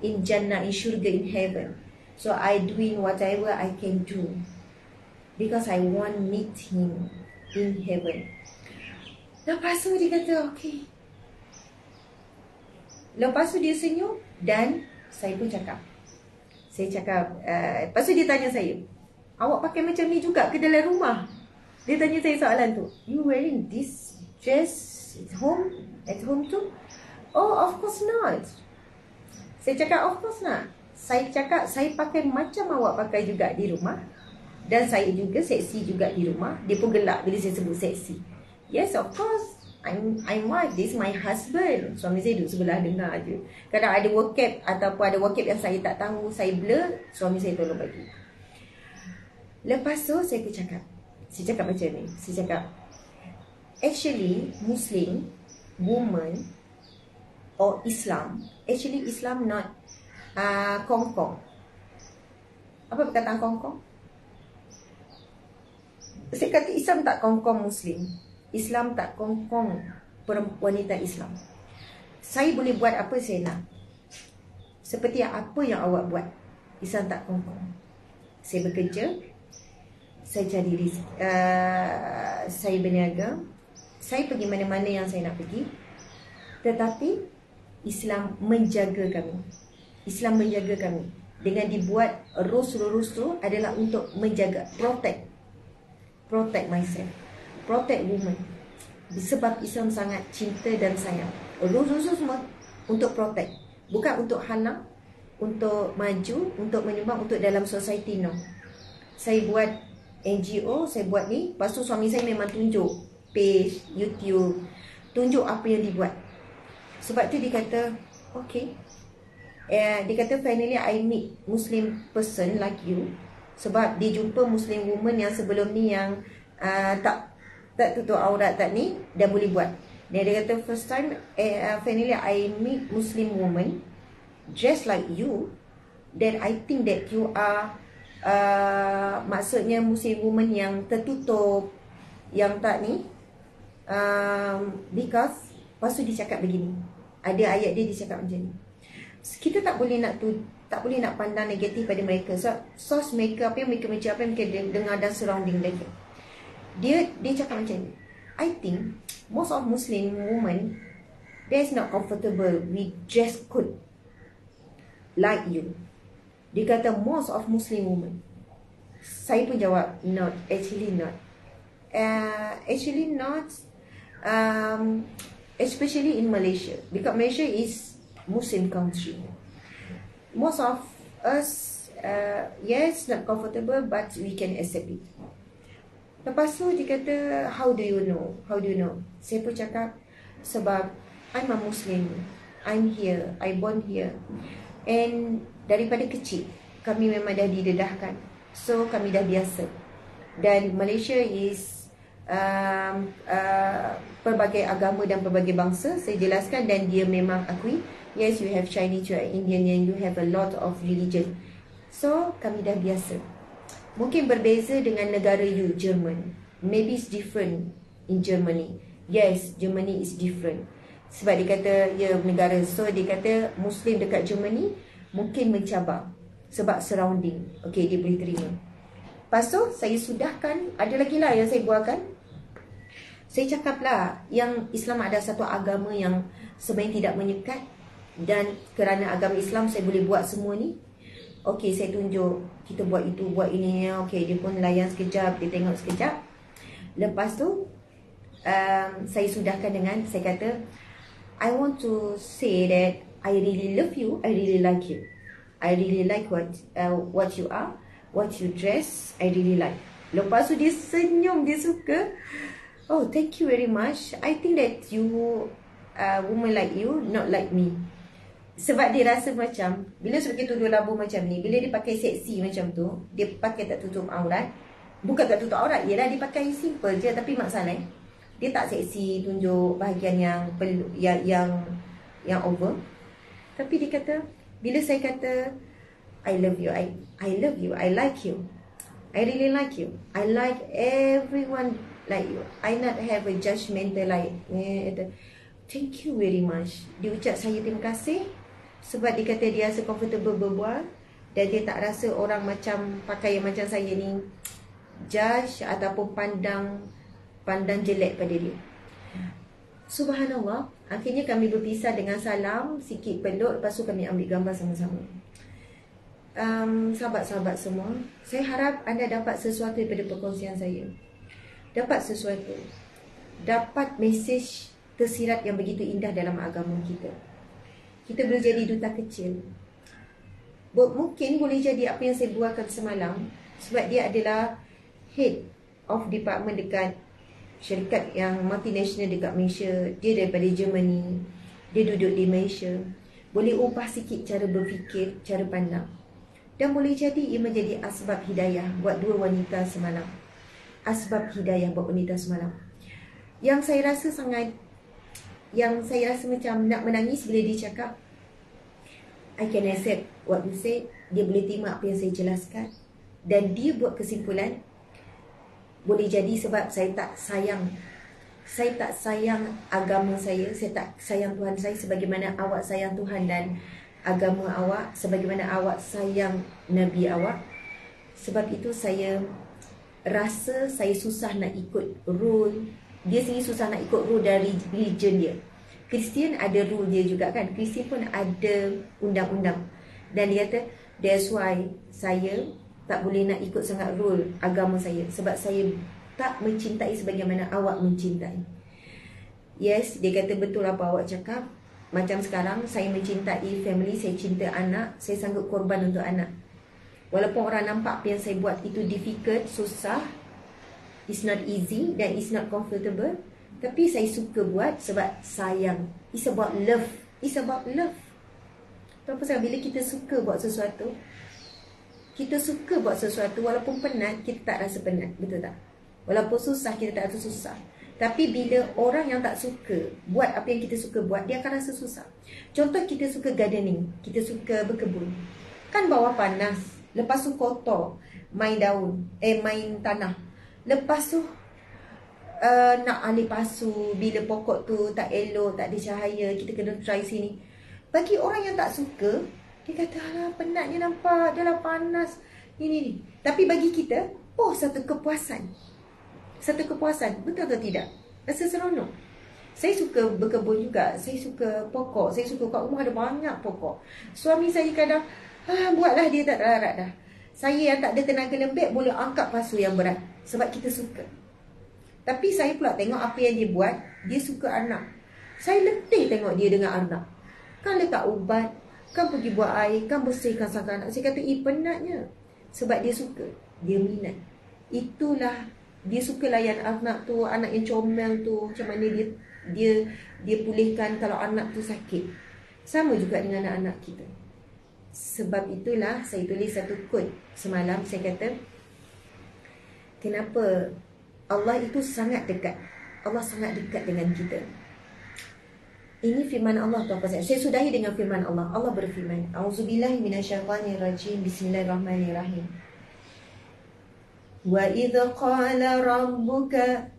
in Jannah, in Syurga, in heaven. So I doing whatever I can do because I want meet him in heaven. Lepas tu dia kata okay. Lepas tu dia senyum dan saya pun cakap. Saya cakap, lepas tu dia tanya saya, awak pakai macam ni juga ke dalam rumah? Dia tanya saya soalan tu. You wearing this dress at home too? Oh, of course not. Saya cakap, of course not. Saya cakap, saya pakai macam awak pakai juga di rumah. Dan saya juga seksi juga di rumah. Dia pun gelak bila saya sebut seksi. Yes, of course. I'm wife, this is my husband. Suami saya duduk sebelah dengar je. Kadang ada vocab ataupun ada vocab yang saya tak tahu, saya blur, suami saya tolong bagi. Lepas tu saya pun cakap. Saya cakap macam ni. Saya cakap, actually Muslim woman or Islam, actually Islam not kongkong. Apa perkataan kongkong? Saya kata Islam tak kongkong Muslim. Islam tak kongkong wanita Islam. Saya boleh buat apa saya nak. Seperti apa yang awak buat. Islam tak kongkong. Saya bekerja. Saya cari rezeki. Saya berniaga. Saya pergi mana-mana yang saya nak pergi. Tetapi Islam menjaga kami. Islam menjaga kami. Dengan dibuat rules tu adalah untuk menjaga, protect myself, protect women. Sebab Islam sangat cinta dan sayang. Rules semua untuk protect, bukan untuk halang, untuk maju, untuk menyumbang, untuk dalam society, no. Saya buat NGO, saya buat ni. Lepas tu suami saya memang tunjuk page, YouTube, tunjuk apa yang dibuat. Sebab tu dia kata, okay, dia kata finally I meet Muslim person like you. Sebab dia jumpa Muslim woman yang sebelum ni yang tak tutup aurat tak ni, dah boleh buat. Dia kata first time finally I meet Muslim woman just like you. Then I think that you are maksudnya Muslim woman yang tertutup, yang tak ni, because lepas tu dia cakap begini. Ada ayat dia cakap macam ni. Kita tak boleh nak pandang negatif pada mereka. Source mereka, apa yang mereka macam, apa yang mereka dengar dan surrounding mereka. Dia cakap macam ni. I think most of Muslim women, they is not comfortable with dress code like you. Dia kata most of Muslim women. Saya pun jawab, not, actually not. Actually not, especially in Malaysia, because Malaysia is Muslim country. Most of us, yes, not comfortable, but we can accept it. Lepas tu dia kata, how do you know? How do you know? Saya pun cakap, sebab I'm a Muslim. I'm here. I born here. And daripada kecil, kami memang dah didedahkan. So, kami dah biasa. Dan Malaysia is pelbagai agama dan pelbagai bangsa. Saya jelaskan dan dia memang akui. Yes, you have Chinese, you have Indian, and you have a lot of religion. So, kami dah biasa. Mungkin berbeza dengan negara you, German. Maybe it's different in Germany. Yes, Germany is different. Sebab dia kata, ya negara. So, dia kata Muslim dekat Germany mungkin mencabar. Sebab surrounding. Okay, dia boleh terima. Lepas tu, saya sudahkan. Ada lagi lah yang saya buatkan. Saya cakap lah, yang Islam ada satu agama yang sebenarnya tidak menyekat. Dan kerana agama Islam, saya boleh buat semua ni. Okey, saya tunjuk, kita buat itu, buat ini. Okey, dia pun layan sekejap, dia tengok sekejap. Lepas tu, saya sudahkan dengan, saya kata, I want to say that I really love you, I really like you. I really like what you are, what you dress, I really like. Lepas tu dia senyum, dia suka. Oh, thank you very much. I think that you, woman like you, not like me. Sebab dia rasa macam, bila suruh kita tuduh labu macam ni, bila dia pakai seksi macam tu, dia pakai tak tutup aurat. Bukan tak tutup aurat, yelah dia pakai simple je. Tapi masalah, dia tak seksi, tunjuk bahagian yang perlu, yang over. Tapi dia kata, bila saya kata I love you, I love you, I like you, I really like you, I like everyone like you, I not have a judgmental like, thank you very much. Dia ucap saya terima kasih. Sebab dia kata dia rasa comfortable berbual. Dan dia tak rasa orang macam pakai yang macam saya ni judge ataupun pandang jelek pada dia. Subhanallah, akhirnya kami berpisah dengan salam, sikit peluk, lepas tu kami ambil gambar sama-sama. Sahabat-sahabat semua, saya harap anda dapat sesuatu daripada perkongsian saya. Dapat sesuatu, dapat mesej tersirat yang begitu indah dalam agama kita. Kita boleh jadi duta kecil. Mungkin boleh jadi apa yang saya buatkan semalam, sebab dia adalah head of department dekat syarikat yang multinational dekat Malaysia. Dia daripada Germany, dia duduk di Malaysia. Boleh ubah sikit cara berfikir, cara pandang. Dan boleh jadi ia menjadi asbab hidayah buat dua wanita semalam. Asbab hidayah buat wanita semalam. Yang saya rasa macam nak menangis bila dia cakap, I can accept what you said. Dia boleh terima apa yang saya jelaskan. Dan dia buat kesimpulan, boleh jadi sebab saya tak sayang agama saya tak sayang Tuhan saya sebagaimana awak sayang Tuhan dan agama awak, sebagaimana awak sayang Nabi awak. Sebab itu saya rasa saya susah nak ikut rule. Dia sendiri susah nak ikut rule dari religion dia. Kristian ada rule dia juga kan. Kristian pun ada undang-undang. Dan dia kata, that's why saya tak boleh nak ikut sangat rule agama saya, sebab saya tak mencintai sebagaimana awak mencintai. Yes, dia kata betul apa awak cakap. Macam sekarang saya mencintai family, saya cinta anak, saya sanggup korban untuk anak. Walaupun orang nampak apa yang saya buat itu difficult, susah, it's not easy dan it's not comfortable, tapi saya suka buat sebab sayang. It's about love. It's about love. Tahu pasal bila kita suka buat sesuatu, walaupun penat, kita tak rasa penat, betul tak? Walaupun susah, kita tak rasa susah. Tapi bila orang yang tak suka buat apa yang kita suka buat, dia akan rasa susah. Contoh, kita suka gardening, kita suka berkebun. Kan bawah panas, lepas tu kotor, main tanah. Lepas tu nak alih pasu, bila pokok tu tak elok, tak ada cahaya, kita kena try sini. Bagi orang yang tak suka, dia kata, alah penatnya nampak, dah lah panas, ini. Tapi bagi kita, satu kepuasan. Betul atau tidak? Rasa seronok. Saya suka berkebun juga. Saya suka pokok. Saya suka kat rumah ada banyak pokok. Suami saya kadang, buatlah, dia tak larat dah. Saya yang tak ada tenaga lembek boleh angkat pasu yang berat. Sebab kita suka. Tapi saya pula tengok apa yang dia buat. Dia suka anak. Saya letih tengok dia dengan anak. Kan letak ubat, kan pergi buat air, kan bersihkan sang anak. Saya kata, penatnya. Sebab dia suka. Dia minat. Itulah, dia suka layan anak tu, anak yang comel tu. Macam mana dia pulihkan kalau anak tu sakit. Sama juga dengan anak-anak kita. Sebab itulah saya tulis satu quote semalam. Saya kata, kenapa Allah itu sangat dekat. Allah sangat dekat dengan kita. Ini firman Allah, tuan-tuan. Saya sudahi dengan firman Allah. Allah berfirman, A'udzubillahi minasyaitanirrajim. Bismillahirrahmanirrahim. Wa idza qala rabbuka,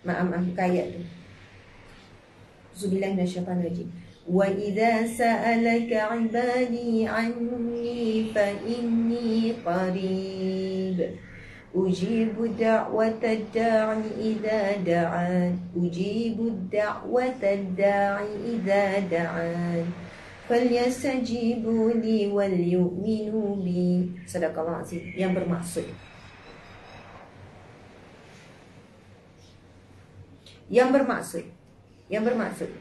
maaf ayat tu. A'udzubillahi minasyaitanirrajim. Wa idza sa'alaka 'ibadi 'anni fa inni qarib. Ujibu da'watad da'i idza da'an. Ujibu da'watad da'i idza da'an. Falyastajibu li wal yu'minu bi. Sadaqallahu azim. Yang bermaksud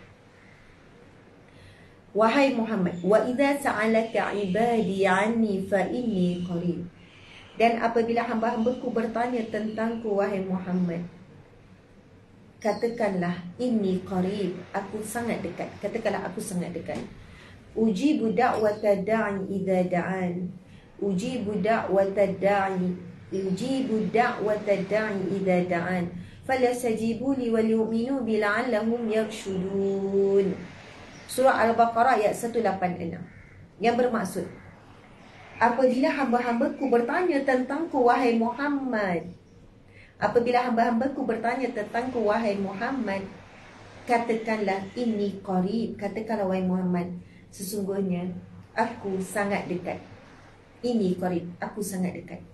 wahai Muhammad, wa idza sa'alaka 'ibadi 'anni fa inni qarib. Dan apabila hamba-hambaku bertanya tentangku, wahai Muhammad, katakanlah inni qarib, aku sangat dekat. Katakanlah aku sangat dekat. Ujibu da'watad da'i idza da'an. Ujibu da'watad da'i idza da'an. Falyastajibu li wal yu'minu bi la'allahum yarshudun. Surah Al-Baqarah ayat 186. Yang bermaksud, apabila hamba-hambaku bertanya tentangku, wahai Muhammad. Apabila hamba-hambaku bertanya tentangku, wahai Muhammad, katakanlah inni qarib. Katakanlah, wahai Muhammad, sesungguhnya aku sangat dekat. Ini qarib, aku sangat dekat.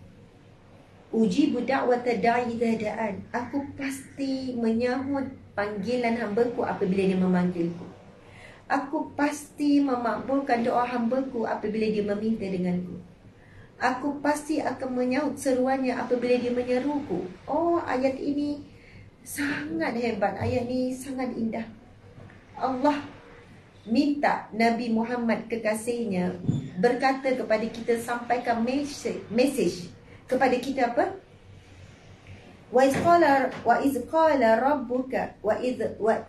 Ujibu da'wata da'i idza da'an. Aku pasti menyahut panggilan hamba-Ku apabila dia memanggilku. Aku pasti memakbulkan doa hamba-Ku apabila dia meminta denganku. Aku pasti akan menyahut seruannya apabila dia menyeruku. Oh, ayat ini sangat hebat. Ayat ini sangat indah. Allah minta Nabi Muhammad kekasihnya berkata kepada kita, sampaikan message kepada kita apa? Wa iz qala rabbuka wa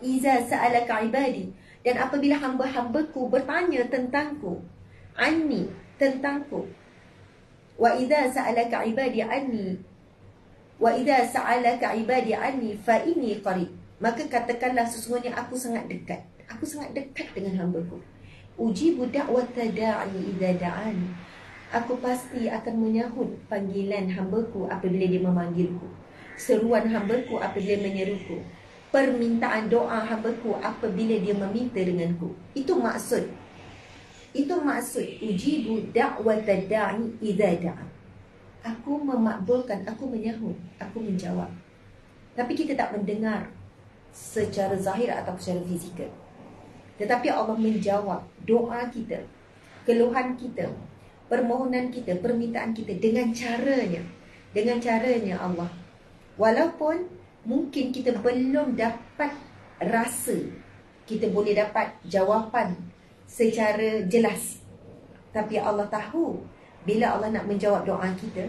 iza sa'alaka ibadi. Dan apabila hamba-hambaku bertanya tentangku, anni, tentangku. Wa iza sa'alaka ibadi anni fa inni qarib. Maka katakanlah sesungguhnya aku sangat dekat. Aku sangat dekat dengan hamba-Ku. Ujibu da'wata da'i idza da'an. Aku pasti akan menyahut panggilan hamba-Ku apabila dia memanggilku. Seruan hamba-Ku apabila menyeruku. Permintaan doa hamba-Ku apabila dia meminta denganku. Itu maksud. Ujibu da'wata da'i idza da'an. Aku memakbulkan, aku menyahut, aku menjawab. Tapi kita tak mendengar secara zahir atau secara fizikal. Tetapi Allah menjawab doa kita, keluhan kita, permohonan kita, permintaan kita dengan caranya. Dengan caranya Allah. Walaupun mungkin kita belum dapat rasa, kita boleh dapat jawapan secara jelas. Tapi Allah tahu bila Allah nak menjawab doa kita,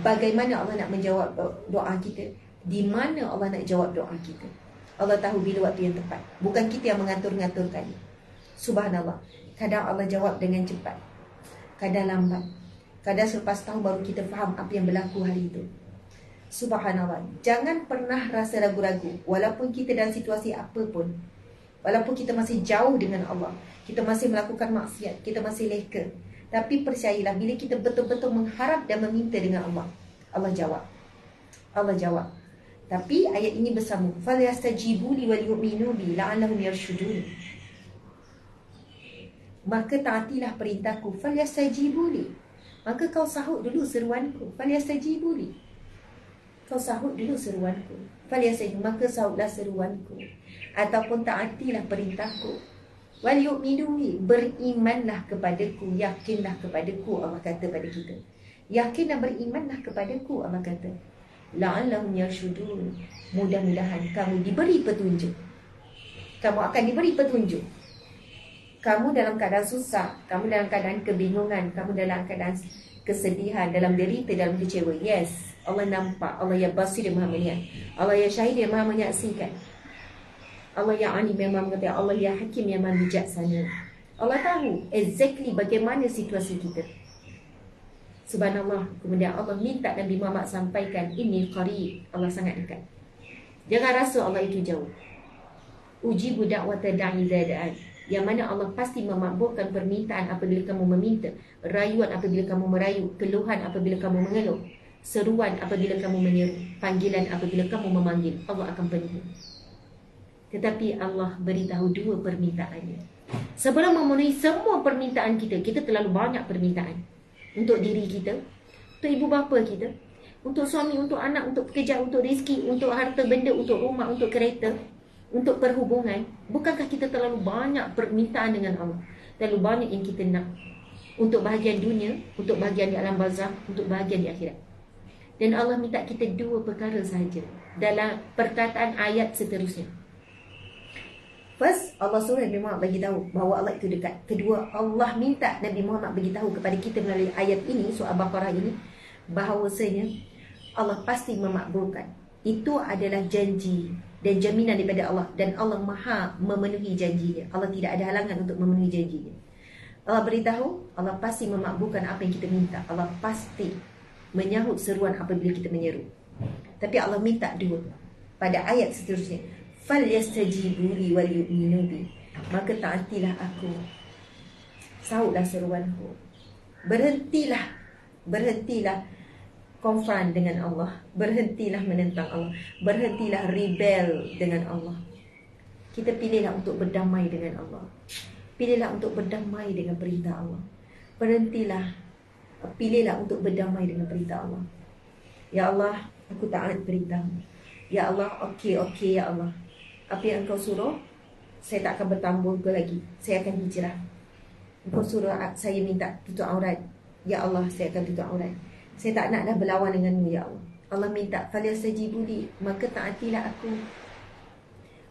bagaimana Allah nak menjawab doa kita, di mana Allah nak jawab doa kita. Allah tahu bila waktu yang tepat. Bukan kita yang mengatur-ngaturkan. Subhanallah. Kadang Allah jawab dengan cepat, kadang lambat, kadang selepas tahun baru kita faham apa yang berlaku hari itu. Subhanallah. Jangan pernah rasa ragu-ragu. Walaupun kita dalam situasi apa pun, walaupun kita masih jauh dengan Allah, kita masih melakukan maksiat, kita masih leka, tapi percayalah, bila kita betul-betul mengharap dan meminta dengan Allah, Allah jawab. Allah jawab. Tapi ayat ini bersama, falyastajibu li wal yu'minu bi la'allahum yarshudun. Maka taatilah perintahku, falyastajibu li. Maka kau sahut dulu seruanku, falyastajibu li. Kau sahut dulu seruanku, falyastajibu, maka sahutlah seruanku. Ataupun taatilah perintahku. Wal yu'minu bi, berimanlah kepadaku, yakinlah kepadaku, Allah kata pada kita. Yakin dan berimanlah kepadaku, Allah kata. La'allahum yarshudun. Mudah-mudahan kamu diberi petunjuk. Kamu akan diberi petunjuk. Kamu dalam keadaan susah, kamu dalam keadaan kebingungan, kamu dalam keadaan kesedihan, dalam derita, dalam kecewa. Yes, Allah nampak. Allah yang basir, dia maha melihat. Allah yang syahid, dia maha menyaksikan. Allah yang alim, yang maha mengetahui. Allah yang hakim, yang maha bijaksana. Allah tahu exactly bagaimana situasi kita. Subhanallah. Kemudian Allah minta Nabi Muhammad sampaikan, ini qarib, Allah sangat dekat. Jangan rasa Allah itu jauh. Ujibu da'wata da'i idza da'an. Yang mana Allah pasti memakbulkan permintaan apabila kamu meminta, rayuan apabila kamu merayu, keluhan apabila kamu mengeluh, seruan apabila kamu menyeru, panggilan apabila kamu memanggil, Allah akan penuhi. Tetapi Allah beritahu dua permintaannya. Sebelum memenuhi semua permintaan kita, kita terlalu banyak permintaan. Untuk diri kita, untuk ibu bapa kita, untuk suami, untuk anak, untuk pekerjaan, untuk rezeki, untuk harta benda, untuk rumah, untuk kereta, untuk perhubungan. Bukankah kita terlalu banyak permintaan dengan Allah? Terlalu banyak yang kita nak. Untuk bahagian dunia, untuk bahagian di alam barzakh, untuk bahagian di akhirat. Dan Allah minta kita dua perkara sahaja dalam perkataan ayat seterusnya. First, Allah suruh Nabi Muhammad bagi tahu bahawa Allah itu dekat. Kedua, Allah minta Nabi Muhammad bagi tahu kepada kita melalui ayat ini, surah Al-Baqarah ini, bahawasanya Allah pasti memakbulkan. Itu adalah janji dan jaminan daripada Allah. Dan Allah maha memenuhi janjinya. Allah tidak ada halangan untuk memenuhi janjinya. Allah beritahu, Allah pasti memakbulkan apa yang kita minta. Allah pasti menyahut seruan apabila kita menyeru. Tapi Allah minta dua pada ayat seterusnya. Falyastajibu li wal yu'minu bi. Maka taatilah aku, sahutlah seruanku. Berhentilah konfront dengan Allah. Berhentilah menentang Allah. Berhentilah rebel dengan Allah. Kita pilihlah untuk berdamai dengan Allah. Pilihlah untuk berdamai dengan perintah Allah. Berhentilah Pilihlah untuk berdamai dengan perintah Allah. Ya Allah, aku taat perintah-Mu. Ya Allah, okey ya Allah. Apa yang Engkau suruh, saya tak akan bertambung lagi. Saya akan hijrah. Engkau suruh saya minta tutup aurat. Ya Allah, saya akan tutup aurat. Saya tak nak dah berlawan dengan-Mu, ya Allah. Allah minta, falyastajibu li, maka taatilah aku.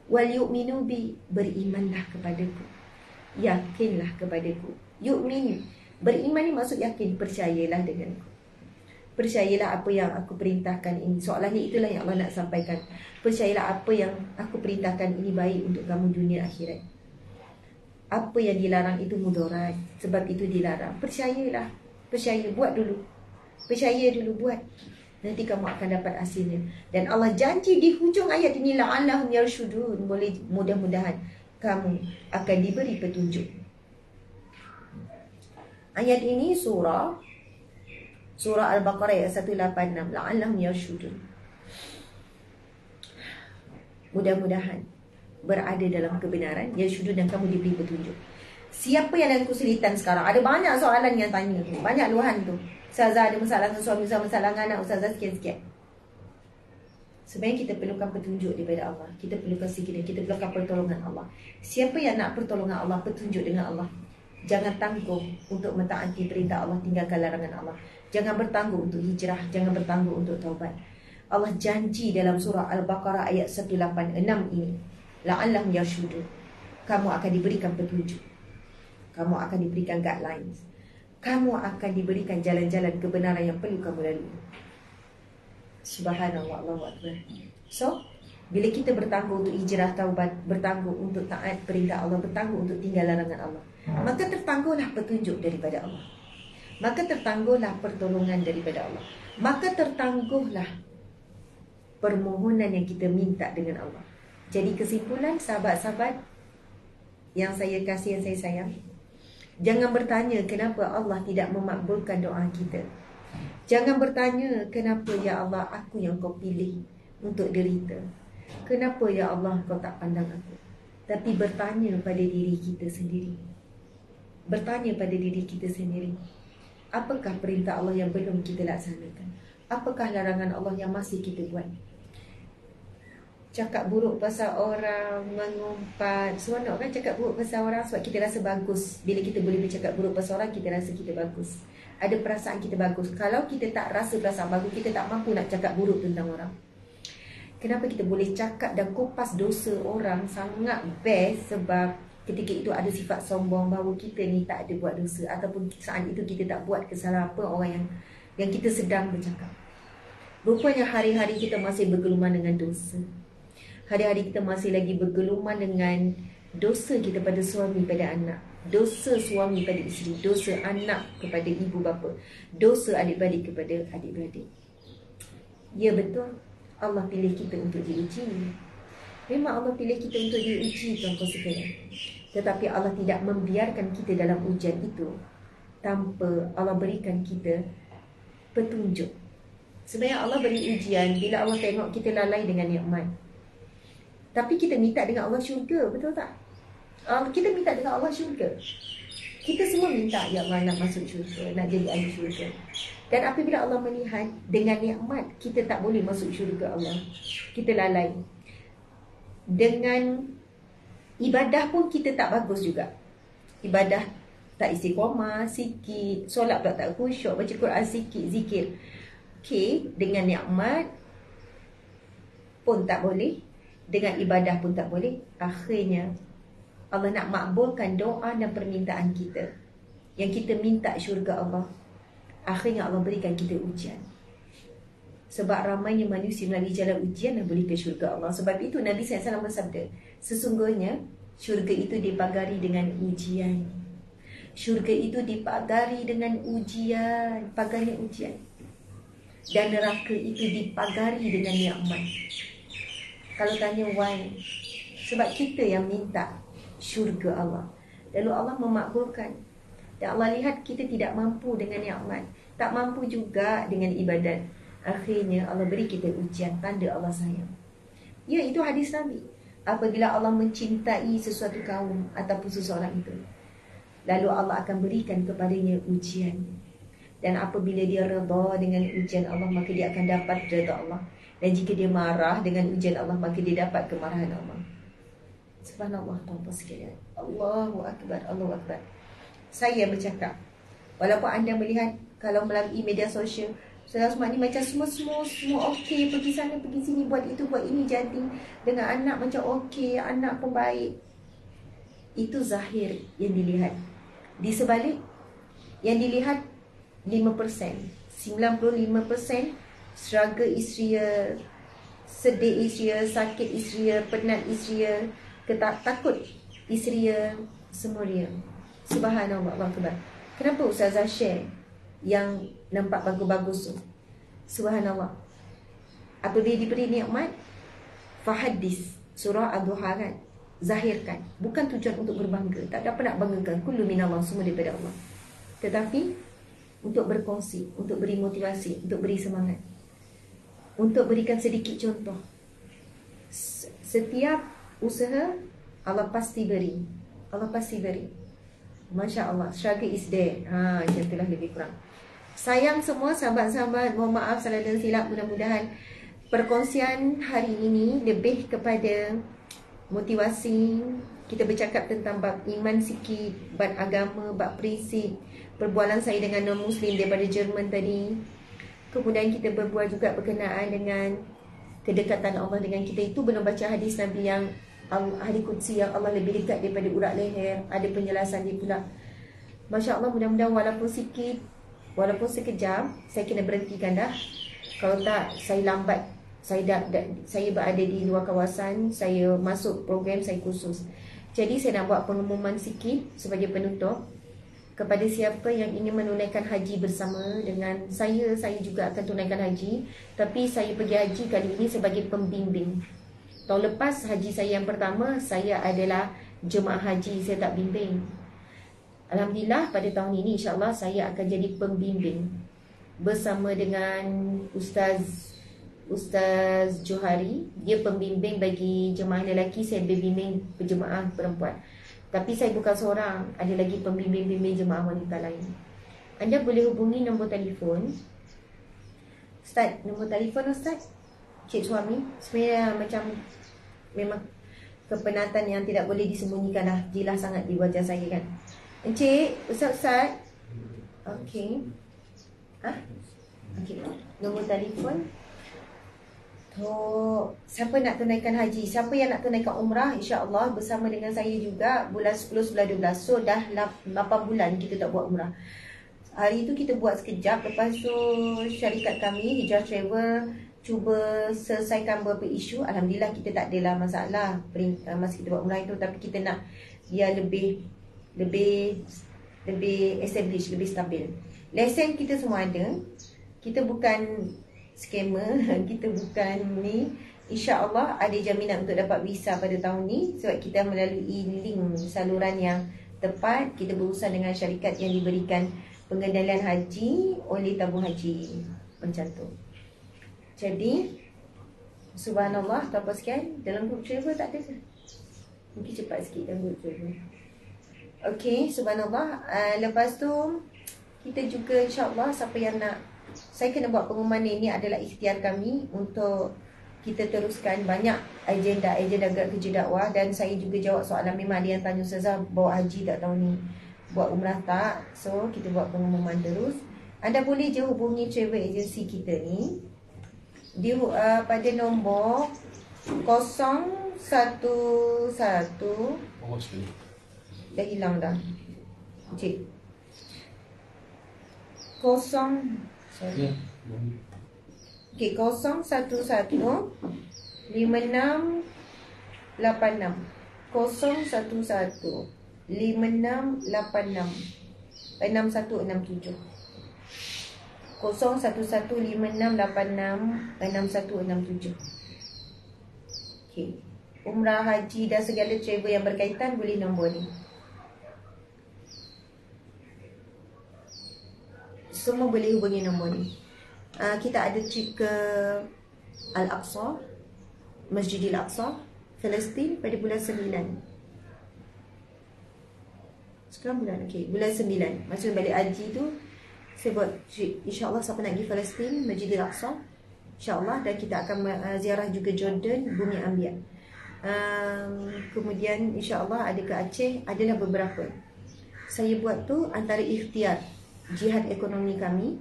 Wal yu'minu bi, berimanlah kepadaku. Yakinlah kepadaku. Yu'min, beriman ni maksud yakin, percayalah denganku. Percayalah apa yang aku perintahkan ini. Soalannya itulah yang Allah nak sampaikan. Percayalah apa yang aku perintahkan ini baik untuk kamu dunia akhirat. Apa yang dilarang itu mudarat, sebab itu dilarang. Percayalah. Percaya, buat dulu. Percaya dulu, buat. Nanti kamu akan dapat hasilnya. Dan Allah janji di hujung ayat ini, la'allahum yarshudun, mudah-mudahan kamu akan diberi petunjuk. Ayat ini surah Al-Baqarah ayat 186, la'allahum yarshudun. Mudah-mudahan berada dalam kebenaran, yarshudun, dan kamu diberi petunjuk. Siapa yang dalam kesulitan sekarang? Ada banyak soalan yang tanya, banyak luahan tu. Ustazah ada masalah dengan suami, masalah dengan anak, Ustazah sekian-sekian. Sebenarnya kita perlukan petunjuk daripada Allah. Kita perlukan sikit, kita perlukan pertolongan Allah. Siapa yang nak pertolongan Allah, petunjuk dengan Allah, jangan tangguh untuk mentaati perintah Allah, tinggalkan larangan Allah. Jangan bertangguh untuk hijrah, jangan bertangguh untuk taubat. Allah janji dalam surah Al-Baqarah ayat 186 ini, la'allahum yarshudun, kamu akan diberikan petunjuk. Kamu akan diberikan guidelines. Kamu akan diberikan jalan-jalan kebenaran yang perlu kamu lalui. Subhanallah, Allahu Akbar. So, bila kita bertangguh untuk hijrah, taubat, bertangguh untuk taat perintah Allah, bertangguh untuk tinggal larangan Allah, maka tertangguhlah petunjuk daripada Allah. Maka tertangguhlah pertolongan daripada Allah. Maka tertangguhlah permohonan yang kita minta dengan Allah. Jadi kesimpulan, sahabat-sahabat yang saya kasih, yang saya sayang, jangan bertanya kenapa Allah tidak memakbulkan doa kita. Jangan bertanya kenapa ya Allah aku yang kau pilih untuk derita. Kenapa ya Allah kau tak pandang aku. Tapi bertanya pada diri kita sendiri. Bertanya pada diri kita sendiri. Apakah perintah Allah yang belum kita laksanakan? Apakah larangan Allah yang masih kita buat? Cakap buruk pasal orang, mengumpat. Seronok kan cakap buruk pasal orang, sebab kita rasa bagus. Bila kita boleh bercakap buruk pasal orang, kita rasa kita bagus. Ada perasaan kita bagus. Kalau kita tak rasa perasaan bagus, kita tak mampu nak cakap buruk tentang orang. Kenapa kita boleh cakap dan kupas dosa orang sangat best? Sebab ketika itu ada sifat sombong bahawa kita ni tak ada buat dosa, ataupun saat itu kita tak buat kesalahan apa orang yang kita sedang bercakap. Rupanya hari-hari kita masih bergeluman dengan dosa. Hari-hari kita masih lagi bergeluman dengan dosa kita pada suami, pada anak, dosa suami pada isteri, dosa anak kepada ibu bapa, dosa adik-beradik kepada adik-beradik. Ya betul, Allah pilih kita untuk diuji. Memang Allah pilih kita untuk diuji, tuan-tuan sekalian. Tetapi Allah tidak membiarkan kita dalam ujian itu tanpa Allah berikan kita petunjuk. Sebenarnya Allah beri ujian bila Allah tengok kita lalai dengan nikmat. Tapi kita minta dengan Allah syurga, betul tak? Kita minta dengan Allah syurga. Kita semua minta, ya Allah nak masuk syurga, nak jadi ahli syurga. Dan apabila Allah melihat dengan nikmat kita tak boleh masuk syurga Allah, kita lalai. Dengan ibadah pun kita tak bagus juga. Ibadah tak istiqamah, sikit. Solat pula tak khusyuk, baca Quran sikit, zikir. Okey, dengan nikmat pun tak boleh, dengan ibadah pun tak boleh. Akhirnya Allah nak makbulkan doa dan permintaan kita, yang kita minta syurga Allah. Akhirnya Allah berikan kita ujian. Sebab ramainya manusia melalui jalan ujian dan boleh ke syurga Allah. Sebab itu Nabi SAW bersabda, sesungguhnya syurga itu dipagari dengan ujian. Syurga itu dipagari dengan ujian, pagarnya ujian. Dan neraka itu dipagari dengan nikmat. Kalau tanya why, sebab kita yang minta syurga Allah, lalu Allah memakbulkan. Dan Allah lihat kita tidak mampu dengan nikmat, tak mampu juga dengan ibadat. Akhirnya Allah beri kita ujian, tanda Allah sayang. Ya, itu hadis Nabi. Apabila Allah mencintai sesuatu kaum ataupun seseorang itu, lalu Allah akan berikan kepadanya ujian. Dan apabila dia redha dengan ujian Allah, maka dia akan dapat redha Allah. Dan jika dia marah dengan ujian Allah, maka dia dapat kemarahan Allah. Subhanallah, tuan-tuan sekalian. Allahu Akbar, Allahu Akbar. Saya bercakap, walaupun anda melihat kalau melalui media sosial, saudara semua ni macam semua okey, pergi sana pergi sini, buat itu buat ini, jadi dengan anak macam okey, anak pun baik. Itu zahir yang dilihat. Di sebalik yang dilihat 5%, 95% struggle isteri, sedih isteri, sakit isteri, penat isteri, takut isteri, semua dia. Subhanallah, Allah Akbar. Kenapa Ustazah share yang nampak bagus-bagus tu? Subhanallah. Apabila diberi nikmat, fahadis, surah Ad-Duha kan, zahirkan. Bukan tujuan untuk berbangga, tak ada apa nak banggakan. Kullu minallah, semua daripada Allah. Tetapi untuk berkongsi, untuk beri motivasi, untuk beri semangat, untuk berikan sedikit contoh. Setiap usaha Allah pasti beri. Allah pasti beri. Masya Allah, struggle is there. Macam itulah lebih kurang. Sayang semua sahabat-sahabat, mohon maaf salah dan silap. Mudah-mudahan perkongsian hari ini lebih kepada motivasi. Kita bercakap tentang bab iman sikit, bab agama, bab prinsip. Perbualan saya dengan non-Muslim daripada Jerman tadi. Kemudian kita berbual juga berkenaan dengan kedekatan Allah dengan kita. Itu benar baca hadis Nabi yang Ahli Qudsi, yang Allah lebih dekat daripada urat leher. Ada penjelasan dia pula. Masya Allah, mudah-mudahan walaupun sikit, walaupun sekejap, saya kena berhentikan dah. Kalau tak, saya lambat. Saya berada di luar kawasan, saya masuk program saya khusus. Jadi saya nak buat pengumuman sikit sebagai penutup. Kepada siapa yang ingin menunaikan haji bersama dengan saya juga akan tunaikan haji. Tapi saya pergi haji kali ini sebagai pembimbing. Tahun lepas haji saya yang pertama, saya adalah jemaah haji, saya tak bimbing. Alhamdulillah pada tahun ini insyaAllah saya akan jadi pembimbing bersama dengan Ustaz Johari. Dia pembimbing bagi jemaah lelaki, saya berbimbing jemaah perempuan. Tapi saya bukan seorang, ada lagi pembimbing-bimbing jemaah wanita lain. Anda boleh hubungi nombor telefon. Ustaz, nombor telefon Ustaz? Cik Suami, sebenarnya macam memang kepenatan yang tidak boleh disembunyikan lah. Jelas sangat di wajah saya kan. Encik, Ustaz. Okey. Okey. Nombor telefon. Siapa nak tunaikan haji, siapa yang nak tunaikan umrah, insya-Allah bersama dengan saya juga bulan 10, 11, 12. So dah 8 bulan kita tak buat umrah. Hari itu kita buat sekejap. Lepas tu syarikat kami Hijrah Travel cuba selesaikan beberapa isu. Alhamdulillah kita tak adalah masalah masa kita buat umrah itu. Tapi kita nak dia lebih established, lebih stabil. Lesen kita semua ada. Kita bukan scammer, kita bukan ni. InsyaAllah ada jaminan untuk dapat visa pada tahun ni. Sebab kita melalui link saluran yang tepat. Kita berurusan dengan syarikat yang diberikan pengendalian haji oleh tabung haji. Macam tu. Jadi subhanallah, tuan-tuan sekalian, dalam group travel tak ada ke? Mungkin cepat sikit dalam group travel. Okey, subhanallah. Lepas tu kita juga insyaAllah siapa yang nak, saya kena buat pengumuman ini adalah ikhtiar kami untuk kita teruskan banyak agenda gerak kerja dakwah. Dan saya juga jawab soalan. Memang ada yang tanya, Ustazah bawa haji tak tahun ni, buat umrah tak? So kita buat pengumuman terus. Anda boleh je hubungi travel agency kita ni pada nombor 011. Dah hilang dah Cik. 011 56 56 6167 0111566167. Okey. Umrah, haji dan segala travel yang berkaitan boleh nombor ni. Semua boleh hubungi nombor ni. Kita ada trip ke Al-Aqsa, Masjidil Aqsa, Palestin pada bulan 9. Sekarang bulan bulan 9. Maksud balik haji tu Saya buat insya-Allah siapa nak pergi Palestin, Masjidil Aqsa, insya-Allah, dan kita akan ziarah juga Jordan, Bumi Anbiya. Kemudian insya-Allah ada ke Aceh, adalah beberapa. Saya buat tu antara ikhtiar jihad ekonomi kami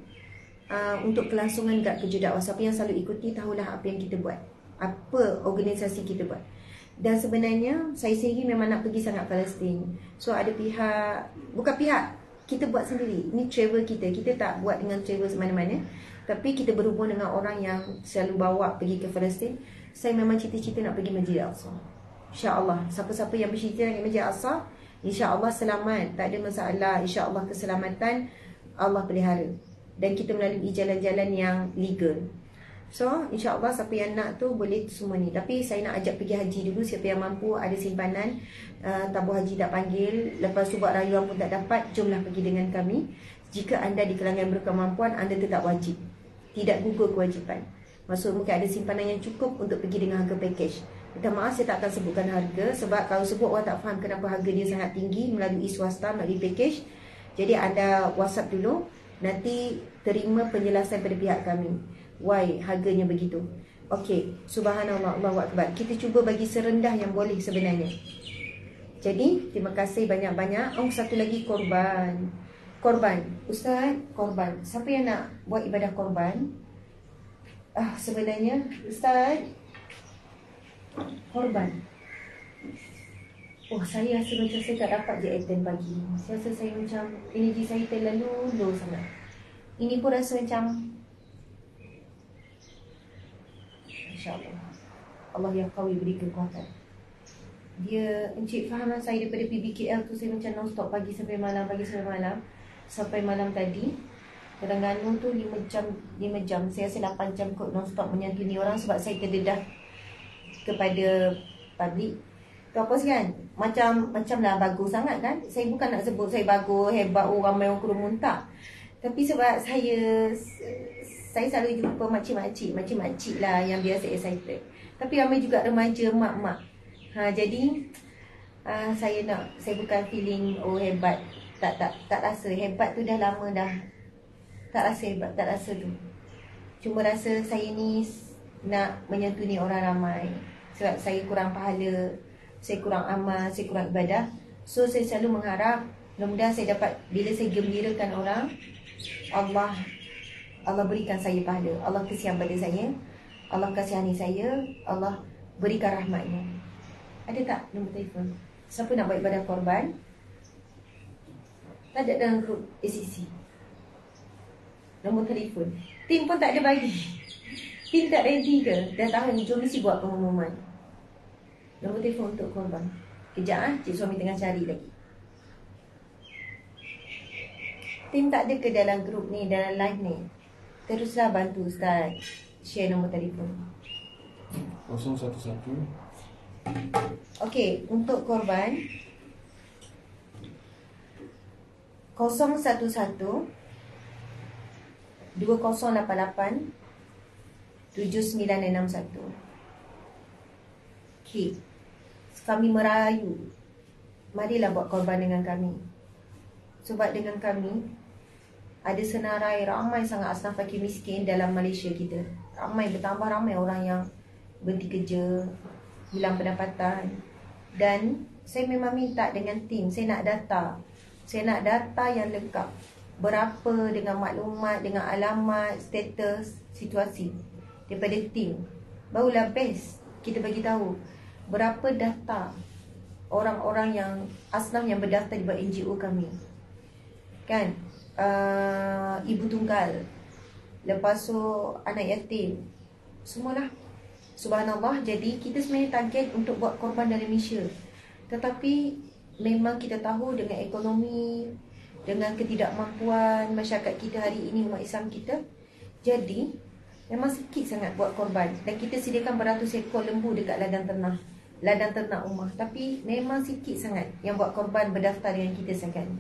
untuk kelangsungan gad kerja dakwah. Siapa yang selalu ikuti tahulah apa yang kita buat, apa organisasi kita buat. Dan sebenarnya saya sendiri memang nak pergi sangat Palestin. So ada pihak, bukan pihak, kita buat sendiri. Ini travel kita. Kita tak buat dengan travel mana-mana, tapi kita berhubung dengan orang yang selalu bawa pergi ke Palestin. Saya memang cita-cita nak pergi Masjid Al-Aqsa. InsyaAllah, siapa-siapa yang bercita nak pergi Masjid Al-Aqsa, InsyaAllah selamat, tak ada masalah. InsyaAllah keselamatan Allah pelihara, dan kita melalui jalan-jalan yang legal. So insyaAllah siapa yang nak tu boleh semua ni. Tapi saya nak ajak pergi haji dulu. Siapa yang mampu, ada simpanan, tabung haji tak panggil, lepas tu buat rayuan pun tak dapat, jomlah pergi dengan kami. Jika anda di kalangan berkemampuan, anda tetap wajib, tidak gugur kewajipan. Maksud mungkin ada simpanan yang cukup untuk pergi dengan harga package. Minta maaf saya tak akan sebutkan harga, sebab kalau sebut orang tak faham kenapa harga dia sangat tinggi melalui swasta, melalui package. Jadi anda WhatsApp dulu, nanti terima penjelasan pada pihak kami why harganya begitu. Okey, subhanallah, Allahu akbar. Kita cuba bagi serendah yang boleh sebenarnya. Jadi terima kasih banyak-banyak. Satu lagi, korban. Korban, Ustaz, korban. Siapa yang nak buat ibadah korban? Sebenarnya Ustaz, korban. Saya rasa macam saya tak dapat je attend pagi. Saya rasa saya macam energi saya terlalu low sangat. Ini pun rasa macam, InsyaAllah Allah yang Qawi beri kekuatan. Dia, Encik fahaman saya daripada PBKL tu, saya macam non-stop pagi sampai malam, pagi sampai malam. Sampai malam tadi Terengganu tu 5 jam. Saya rasa 8 jam kot non-stop menyantuni orang, sebab saya terdedah kepada public. Tu apa sih kan, macam lah bagus sangat kan. Saya bukan nak sebut saya bagus, hebat, ramai orang kerumun, tak. Tapi sebab saya selalu jumpa makcik-makcik lah yang biasa excited. Tapi ramai juga remaja, mak-mak. Jadi saya bukan feeling hebat. Tak rasa hebat tu, dah lama dah tak rasa hebat, tak rasa tu. Cuma rasa saya ni nak menyantuni orang ramai. Sebab saya kurang pahala, saya kurang amal, saya kurang ibadah. So saya selalu mengharap mudah-mudahan saya dapat, bila saya gembirakan orang, Allah berikan saya pahala, Allah kesian pada saya, Allah kasihani saya, Allah berikan rahmatnya. Ada tak nombor telefon? Siapa nak buat ibadah korban? Tak ada dalam grup ACC. Nombor telefon. Tim pun tak ada bagi. Tim tak ready ke? Dah tahu ni, jom mesti buat pengumuman. Nombor telefon untuk korban. Kejap cik suami tengah cari lagi. Tim tak ada ke dalam grup ni, dalam live ni? Teruslah bantu Ustaz share nombor telefon 011. Okey, untuk korban 011 2088 7961. Okey, kami merayu, marilah buat korban dengan kami. Sebab dengan kami ada senarai ramai sangat asnaf fakir miskin dalam Malaysia kita. Bertambah ramai orang yang berhenti kerja, hilang pendapatan. Dan saya memang minta dengan tim, saya nak data. Saya nak data yang lengkap. Berapa dengan maklumat, dengan alamat, status, situasi daripada tim. Barulah best kita bagi tahu berapa data orang-orang yang asnaf yang berdaftar di bawah NGO kami. Kan? Ibu tunggal, lepas tu anak yatim, semualah. Subhanallah. Jadi kita sebenarnya target untuk buat korban dari Malaysia. Tetapi memang kita tahu dengan ekonomi, dengan ketidakmampuan masyarakat kita hari ini, umat Islam kita, jadi memang sikit sangat buat korban. Dan kita sediakan beratus ekor lembu dekat ladang ternak rumah. Tapi memang sikit sangat yang buat korban berdaftar dengan kita sekarang.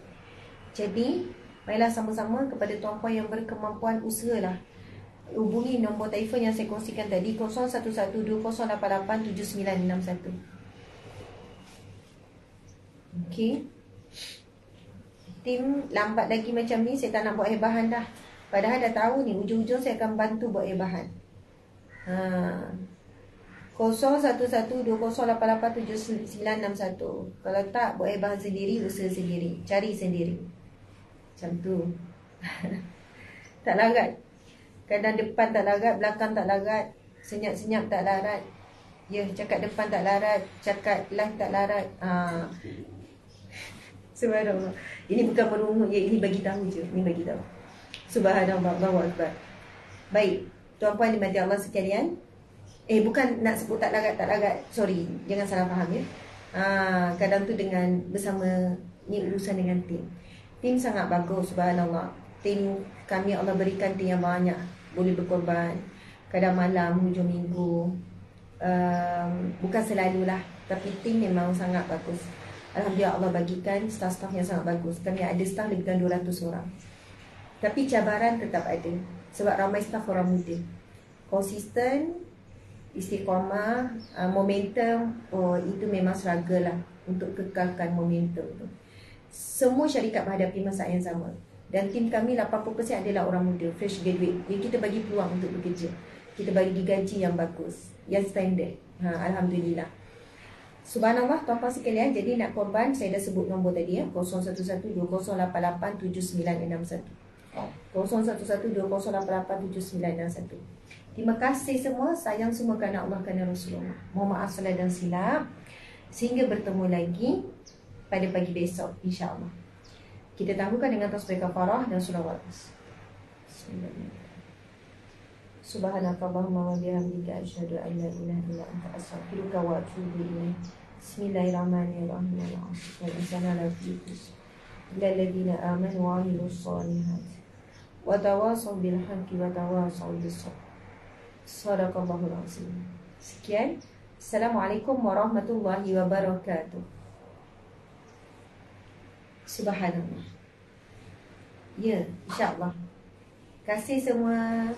Jadi marilah sama-sama kepada tuan-puan yang berkemampuan, usahalah hubungi nombor telefon yang saya kongsikan tadi, 0112887961. Okey. tim lambat lagi macam ni, saya tak nak buat hebahan dah. Padahal dah tahu ni, ujung-ujung saya akan bantu buat hebahan. 0112088791. Kalau tak, buat hebahan sendiri, usaha sendiri, cari sendiri. Macam tu. Tak larat. Kadang depan tak larat, belakang tak larat, senyap-senyap tak larat. Ya, cakap depan tak larat, cakap live tak larat. Subhanallah. Ini bukan merungut ya, ini bagi tahu je. Ini bagi tahu. Subhanallah, Allahu Akbar. Baik, tuan-puan dimati Allah sekalian. Bukan nak sebut tak larat. Sorry, jangan salah faham ya. Kadang tu dengan bersama, ni urusan dengan tim. Tim sangat bagus, subhanallah. Tim kami Allah berikan tim yang banyak, boleh berkorban. Kadang malam, hujung minggu. Bukan selalulah, tapi tim memang sangat bagus. Alhamdulillah Allah bagikan staf-staf yang sangat bagus. Kami ada staf lebih kurang 200 orang. Tapi cabaran tetap ada. Sebab ramai staf orang muda. Konsisten, istiqamah, momentum, itu memang struggle lah untuk kekalkan momentum tu. Semua syarikat menghadapi masalah yang sama. Dan tim kami 80% adalah orang muda, fresh graduate. Jadi kita bagi peluang untuk bekerja. Kita bagi gaji yang bagus, yang standard. Alhamdulillah. Subhanallah, tuan-tuan sekalian. Jadi nak korban, saya dah sebut nombor tadi ya, 0112088961. 0112088961. Terima kasih semua. Sayang semua kerana Allah, kerana Rasulullah. Mohon maaf salah dan silap. Sehingga bertemu lagi pada pagi besok, insya-Allah. Kita tangguhkan dengan tasbih kafarah dan selawat. Bismillahirrahmanirrahim. Subhanakallahumma wa bihamdika asyhadu an la ilaha illa anta astaghfiruka wa atubu ilaik. Bismillahirrahmanirrahim. Wa insana la fiqus illa alladhina amanu wa amilus solihat wa tawasaw bil haqqi wa tawasaw bis sabr. Sadaqallahul azim. Sekian. Assalamualaikum warahmatullahi wabarakatuh. Subhanallah. Ya, insya-Allah. Kasih semua.